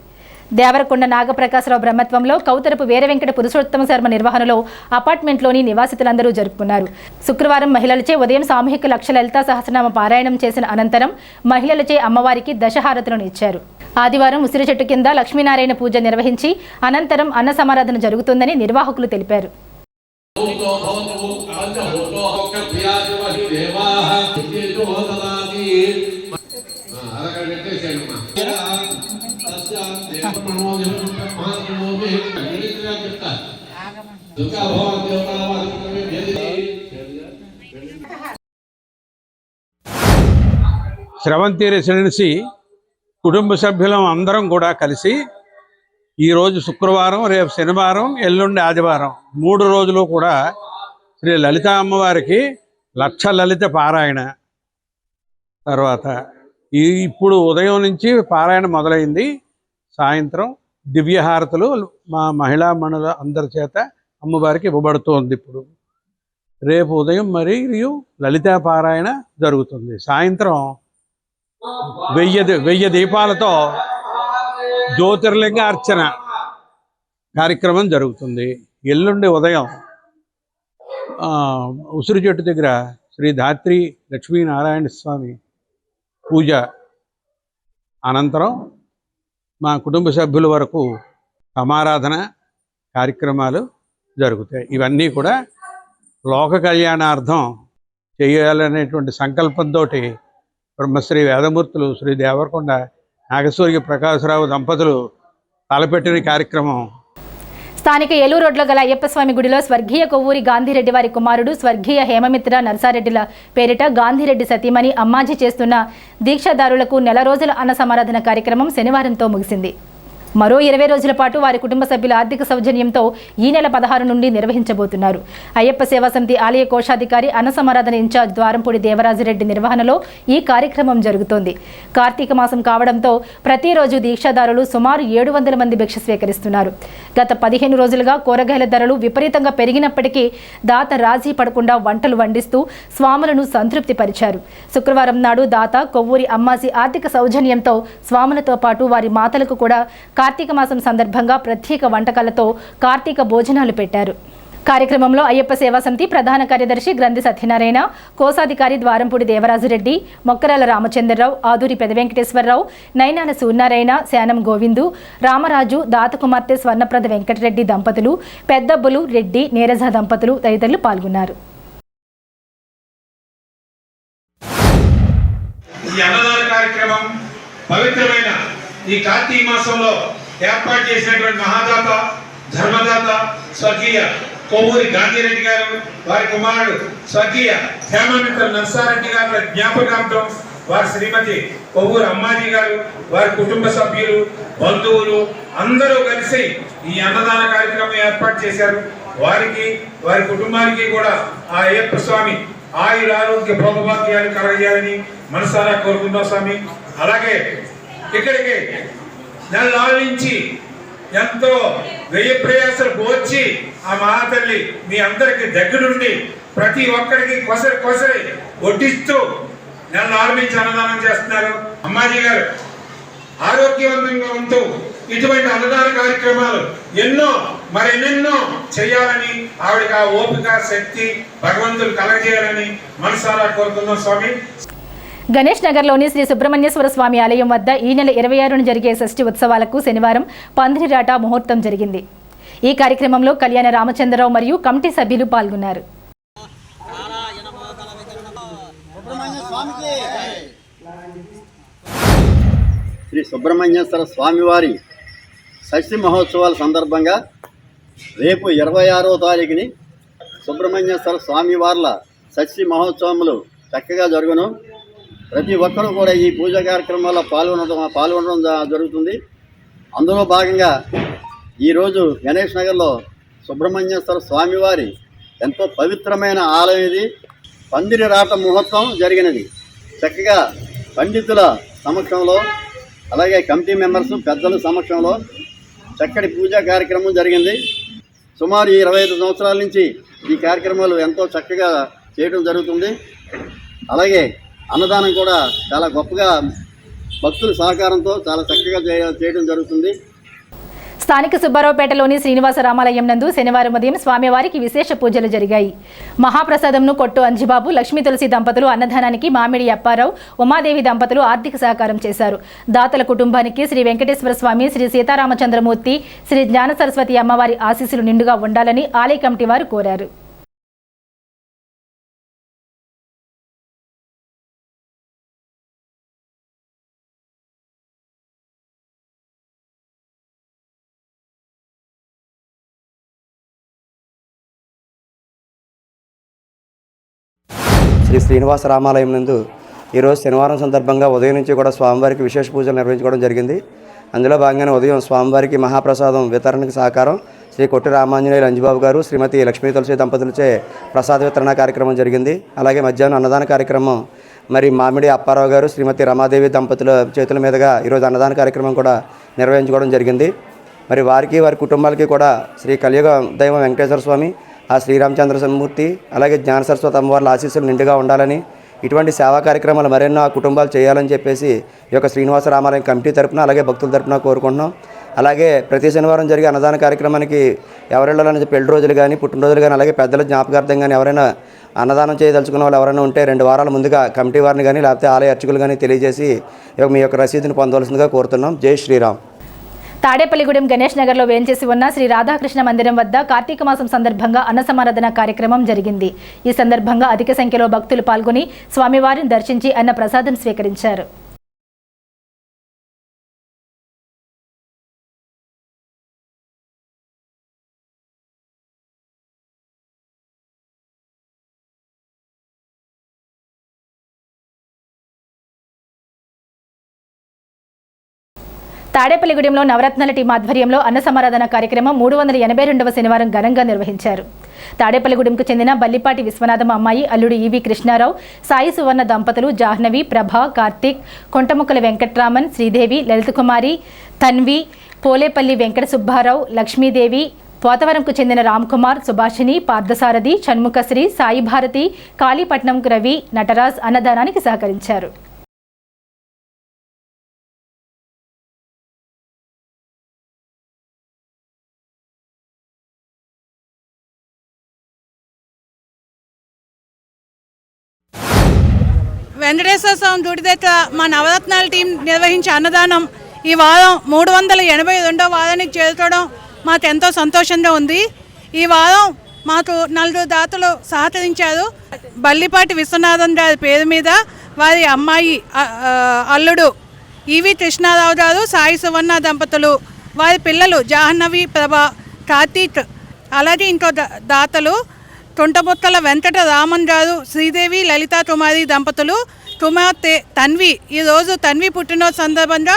దేవరకొండ నాగప్రకాశరావు బ్రహ్మత్వంలో కౌతరపు వీరవెంకట పురుషోత్తమ శర్మ నిర్వహణలో అపార్ట్మెంట్లోని నివాసితులందరూ జరుపుకున్నారు. శుక్రవారం మహిళలచే ఉదయం సామూహిక లక్ష లలిత సహస్రనామ పారాయణం చేసిన అనంతరం మహిళలచే అమ్మవారికి దశహారతులను ఇచ్చారు. ఆదివారం ఉసిరి చెట్టు కింద లక్ష్మీనారాయణ పూజ నిర్వహించి అనంతరం అన్న సమారాధన జరుగుతుందని నిర్వాహకులు తెలిపారు. స్రవంతి రెసిడెన్సీ కుటుంబ సభ్యులం అందరం కూడా కలిసి ఈరోజు శుక్రవారం, రేపు శనివారం, ఎల్లుండి ఆదివారం 3 రోజులు కూడా శ్రీ లలితా అమ్మవారికి లక్ష లలిత పారాయణ, తర్వాత ఇప్పుడు ఉదయం నుంచి పారాయణ మొదలైంది. సాయంత్రం దివ్యహారతులు మా మహిళా మణుల అందరి చేత అమ్మవారికి ఇవ్వబడుతోంది. ఇప్పుడు రేపు ఉదయం మరియు లలితా పారాయణ జరుగుతుంది. సాయంత్రం 1000 దీపాలతో జ్యోతిర్లింగ అర్చన కార్యక్రమం జరుగుతుంది. ఎల్లుండి ఉదయం ఉసిరి చెట్టు దగ్గర శ్రీ ధాత్రి లక్ష్మీనారాయణ స్వామి పూజ అనంతరం మా కుటుంబ సభ్యుల వరకు సమారాధన కార్యక్రమాలు జరుగుతాయి. ఇవన్నీ కూడా లోక కళ్యాణార్థం చేయాలనేటువంటి సంకల్పంతో బ్రహ్మశ్రీ వేదమూర్తులు శ్రీ దేవరకొండ నాగసూర్య ప్రకాశరావు దంపతులు తలపెట్టిన కార్యక్రమం. స్థానిక ఏలూరు రోడ్లో గల అయ్యప్ప స్వామి గుడిలో స్వర్గీయ కొవ్వూరి గాంధీరెడ్డి వారి కుమారుడు స్వర్గీయ హేమమిత్ర నర్సారెడ్డిల పేరిట గాంధీరెడ్డి సతీమణి అమ్మాజీ చేస్తున్న దీక్షాదారులకు నెల రోజుల అన్న సమారాధన కార్యక్రమం శనివారంతో ముగిసింది. మరో 20 రోజుల పాటు వారి కుటుంబ సభ్యుల ఆర్థిక సౌజన్యంతో ఈ నెల 16 నుండి నిర్వహించబోతున్నారు. అయ్యప్ప సేవా సమితి ఆలయ కోశాధికారి అన్న సమారాధన ఇన్ఛార్జ్ ద్వారంపూడి దేవరాజురెడ్డి నిర్వహణలో ఈ కార్యక్రమం జరుగుతోంది. కార్తీక మాసం కావడంతో ప్రతిరోజు దీక్షాదారులు సుమారు 700 మంది భిక్ష స్వీకరిస్తున్నారు. గత 15 రోజులుగా కూరగాయల ధరలు విపరీతంగా పెరిగినప్పటికీ దాత రాజీ పడకుండా వంటలు వండిస్తూ స్వాములను సంతృప్తి పరిచారు. శుక్రవారం నాడు దాత కొవ్వూరి అమ్మాజీ ఆర్థిక సౌజన్యంతో స్వాములతో పాటు వారి మాతలకు కూడా కార్తీక మాసం సందర్భంగా ప్రత్యేక వంటకాలతో కార్తీక భోజనాలు పెట్టారు. కార్యక్రమంలో అయ్యప్ప సేవా సమితి ప్రధాన కార్యదర్శి గ్రంథి సత్యనారాయణ, కోశాధికారి ద్వారంపూడి దేవరాజురెడ్డి, మొక్కరాల రామచంద్రరావు, ఆదూరి పెద వెంకటేశ్వరరావు, నైనాల సూర్యనారాయణ, శానం గోవిందు, రామరాజు, దాత కుమార్తె స్వర్ణప్రద వెంకటరెడ్డి దంపతులు, పెద్దబ్బులు రెడ్డి, నీరజ దంపతులు తదితరులు పాల్గొన్నారు. ఈ కార్తీక మాసంలో ఏర్పాటు చేసినటువంటి మహాదాత ధర్మదాత స్వర్గీయ కొవ్వూరి గాంధీరెడ్డి గారు, వారి కుమారుడు స్వర్గీయ హేమమిత్ర నర్సారెడ్డి గారి జ్ఞాపకార్థం వారి శ్రీమతి కొవ్వూరి అమ్మాజీ గారు, వారి కుటుంబ సభ్యులు, బంధువులు అందరూ కలిసి ఈ అన్నదాన కార్యక్రమం ఏర్పాటు చేశారు. వారికి వారి కుటుంబానికి కూడా ఆ అయ్యప్ప స్వామి ఆయుర ఆరోగ్య భోగభాగ్యాలు కలగజేయాలని మనసారా కోరుకుందాం స్వామి. అలాగే ఇక్కడికి నెలల నుంచి ఎంతో వ్యయ ప్రయాసాలు వచ్చి ఆ మహాతల్లి మీ అందరికి దగ్గరుండి ప్రతి ఒక్కరికి కొసరి వడ్డిస్తూ నెలల నుంచి అన్నదానం చేస్తున్నారు. అమ్మాజీ గారు ఆరోగ్యవంతంగా ఉంటూ ఇటువంటి అన్నదాన కార్యక్రమాలు మరెన్నెన్నో చేయాలని, ఆవిడకి ఆ ఓపిక శక్తి భగవంతుడు కలగజేయాలని మనసారా కోరుకుందాం స్వామి. గణేష్ నగర్లోని శ్రీ సుబ్రహ్మణ్యేశ్వర స్వామి ఆలయం వద్ద ఈ నెల 26న జరిగే షష్ఠి ఉత్సవాలకు శనివారం పందిరిరాట ముహూర్తం జరిగింది. ఈ కార్యక్రమంలో కళ్యాణ రామచంద్రరావు మరియు కమిటీ సభ్యులు పాల్గొన్నారు. శ్రీ సుబ్రహ్మణ్యేశ్వర స్వామివారి షష్ఠి మహోత్సవాల సందర్భంగా రేపు 26వ తారీఖుని సుబ్రహ్మణ్యేశ్వర స్వామివార్ల షష్ఠి మహోత్సవములు చక్కగా జరుగును. ప్రతి ఒక్కరూ కూడా ఈ పూజా కార్యక్రమాల్లో పాల్గొనడం జరుగుతుంది. అందులో భాగంగా ఈరోజు గణేష్ నగర్లో సుబ్రహ్మణ్యేశ్వర స్వామివారి ఎంతో పవిత్రమైన ఆలయం ఇది. పందిరి రాట ముహూర్తం జరిగినది. చక్కగా పండితుల సమక్షంలో, అలాగే కమిటీ మెంబర్స్ పెద్దల సమక్షంలో చక్కటి పూజా కార్యక్రమం జరిగింది. సుమారు 25 సంవత్సరాల నుంచి ఈ కార్యక్రమాలు ఎంతో చక్కగా చేయడం జరుగుతుంది. అలాగే అన్నదానం కూడా చాలా గొప్పగా భక్తుల సహకారంతో చాలా చక్కగా చేయడం జరుగుతుంది. స్థానిక సుబ్బారావుపేటలోని శ్రీనివాస రామాలయం నందు శనివారం ఉదయం స్వామివారికి విశేష పూజలు జరిగాయి. మహాప్రసాదంను కొట్టు అంజిబాబు, లక్ష్మీ తులసి దంపతులు అన్నదానానికి మామిడి అప్పారావు, ఉమాదేవి దంపతులు ఆర్థిక సహకారం చేశారు. దాతల కుటుంబానికి శ్రీ వెంకటేశ్వర స్వామి, శ్రీ సీతారామచంద్రమూర్తి, శ్రీ జ్ఞాన సరస్వతి అమ్మవారి ఆశీస్సులు నిండుగా ఉండాలని ఆలయ కమిటీ వారు కోరారు. శ్రీ శ్రీనివాస రామాలయం నందు ఈరోజు శనివారం సందర్భంగా ఉదయం నుంచి కూడా స్వామివారికి విశేష పూజలు నిర్వహించుకోవడం జరిగింది. అందులో భాగంగానే ఉదయం స్వామివారికి మహాప్రసాదం వితరణకు సహకారం శ్రీ కొట్టి రామాంజనేయులు అంజబాబు గారు శ్రీమతి లక్ష్మీ తులసి దంపతులచే ప్రసాద వితరణ కార్యక్రమం జరిగింది. అలాగే మధ్యాహ్నం అన్నదాన కార్యక్రమం మరి మామిడి అప్పారావు గారు శ్రీమతి రమాదేవి దంపతుల చేతుల మీదుగా ఈరోజు అన్నదాన కార్యక్రమం కూడా నిర్వహించుకోవడం జరిగింది. మరి వారికి వారి కుటుంబాలకి కూడా శ్రీ కలియుగ దైవం వెంకటేశ్వర స్వామి, ఆ శ్రీరామచంద్రమూర్తి అలాగే జ్ఞాన సరస్వతి అమ్మవార్ల ఆశీస్సులు నిండుగా ఉండాలని, ఇటువంటి సేవా కార్యక్రమాలు మరెన్నో ఆ కుటుంబాలు చేయాలని చెప్పేసి ఈ యొక్క శ్రీనివాస రామాలయం కమిటీ తరపున అలాగే భక్తుల తరపున కోరుకుంటున్నాం. అలాగే ప్రతి శనివారం జరిగే అన్నదాన కార్యక్రమానికి ఎవరెళ్ళాలని పెళ్లి రోజులు కానీ పుట్టినరోజులు కానీ అలాగే పెద్దల జ్ఞాపకార్థం కానీ ఎవరైనా అన్నదానం చేయదలుచుకున్న వాళ్ళు ఎవరైనా ఉంటే 2 వారాల ముందుగా కమిటీ వారిని కానీ లేకపోతే ఆలయ అర్చకులు కానీ తెలియజేసి మీ యొక్క రసీదుని పొందవలసిందిగా కోరుతున్నాం. జై శ్రీరామ్. తాడేపల్లిగూడెం గణేష్ నగర్లో వేంచేసి ఉన్న శ్రీ రాధాకృష్ణ మందిరం వద్ద కార్తీక మాసం సందర్భంగా అన్నసమారాధన కార్యక్రమం జరిగింది. ఈ సందర్భంగా అధిక సంఖ్యలో భక్తులు పాల్గొని స్వామివారిని దర్శించి అన్న ప్రసాదం స్వీకరించారు. తాడేపల్లిగూడెంలో నవరత్నాల టీం ఆధ్వర్యంలో అన్న సమారాధన కార్యక్రమం 382వ శనివారం ఘనంగా నిర్వహించారు. తాడేపల్లిగూడెంకు చెందిన బల్లిపాటి విశ్వనాథం అమ్మాయి అల్లుడు ఈవి కృష్ణారావు, సాయి సువర్ణ దంపతులు జాహ్నవి, ప్రభ, కార్తీక్, కొంటముక్కల వెంకట్రామన్, శ్రీదేవి, లలితకుమారి, తన్వి, పోలేపల్లి వెంకట సుబ్బారావు, లక్ష్మీదేవి, పోతవరంకు చెందిన రామ్కుమార్, సుభాషిణి, పార్థసారథి, షణ్ముఖశ్రీ, సాయి భారతి, కాళీపట్నం రవి, నటరాజ్ అన్నదానానికి సహకరించారు. వెంకటేశ్వర స్వామి గుడి దగ్గర మా నవరత్నాల టీం నిర్వహించే అన్నదానం ఈ వారం 382వ వారానికి చేరుకోవడం మాకు ఎంతో సంతోషంగా ఉంది. ఈ వారం మాకు 4 దాతలు సహకరించారు. బల్లిపాటి విశ్వనాథన్ గారి పేరు మీద వారి అమ్మాయి అల్లుడు ఈవి కృష్ణారావు గారు, సాయి సువర్ణ దంపతులు, వారి పిల్లలు జాహ్నవి, ప్రభ, కార్తీక్, అలాగే ఇంకో దాతలు తొంటముక్కల వెంకట రామన్ గారు, శ్రీదేవి, లలితా కుమారి దంపతులు, కుమార్తె తన్వి. ఈరోజు తన్వి పుట్టినరోజు సందర్భంగా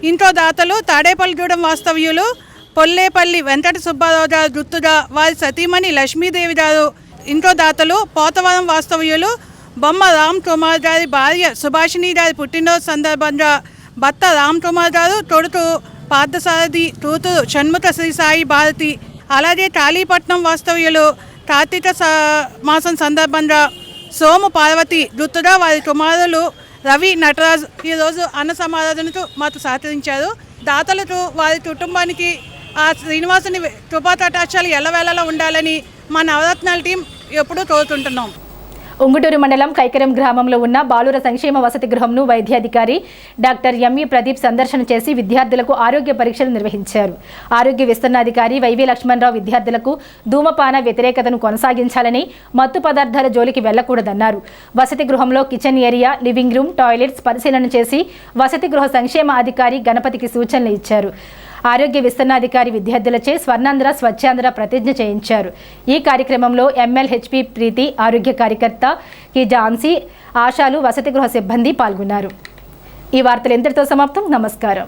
ఇంట్లో దాతలు తాడేపల్లిగూడెం వాస్తవ్యులు పొల్లేపల్లి వెంకట సుబ్బారావు గారు గుర్తుగా వారి సతీమణి లక్ష్మీదేవి గారు, ఇంట్లో దాతలు పోతవరం వాస్తవ్యులు బొమ్మ రామ్ కుమార్ గారి భార్య సుభాషిణి గారి పుట్టినరోజు సందర్భంగా భర్త రామ్ కుమార్ గారు, కొడుకు పార్థసారథి, కూతురు షణ్ముఖ శ్రీ సాయి భారతి, అలాగే కాళీపట్నం వాస్తవ్యులు కార్తీక మాసం సందర్భంగా సోము పార్వతి గుర్తుగా వారి కుమారులు రవి, నటరాజ్ ఈరోజు అన్న సమారాధనకు మాకు సహకరించారు. దాతలకు వారి కుటుంబానికి ఆ శ్రీనివాసుని కృపాకటాక్షాలు ఎల్లవేళలా ఉండాలని మా నవరత్నాల టీం ఎప్పుడూ కోరుకుంటున్నాం. ఉంగుటూరు మండలం కైకరం గ్రామంలో ఉన్న బాలుర సంక్షేమ వసతి గృహంను వైద్యాధికారి డాక్టర్ ఎంఈ ప్రదీప్ సందర్శన చేసి విద్యార్థులకు ఆరోగ్య పరీక్షలు నిర్వహించారు. ఆరోగ్య విస్తరణాధికారి వైవి లక్ష్మణరావు విద్యార్థులకు ధూమపాన వ్యతిరేకతను కొనసాగించాలని, మత్తు పదార్థాల జోలికి వెళ్లకూడదన్నారు. వసతి గృహంలో kitchen area, living room, toilets పరిశీలన చేసి వసతి గృహ సంక్షేమ అధికారి గణపతికి సూచనలు ఇచ్చారు. ఆరోగ్య విస్తరణాధికారి విద్యార్థులచే స్వర్ణాంధ్ర స్వచ్ఛాంధ్ర ప్రతిజ్ఞ చేయించారు. ఈ కార్యక్రమంలో ఎంఎల్హెచ్పి ప్రీతి, ఆరోగ్య కార్యకర్త కి ఝాన్సీ, ఆశాలు, వసతి గృహ సిబ్బంది పాల్గొన్నారు. ఈ వార్తలు ఇంతటితో సమాప్తం. నమస్కారం.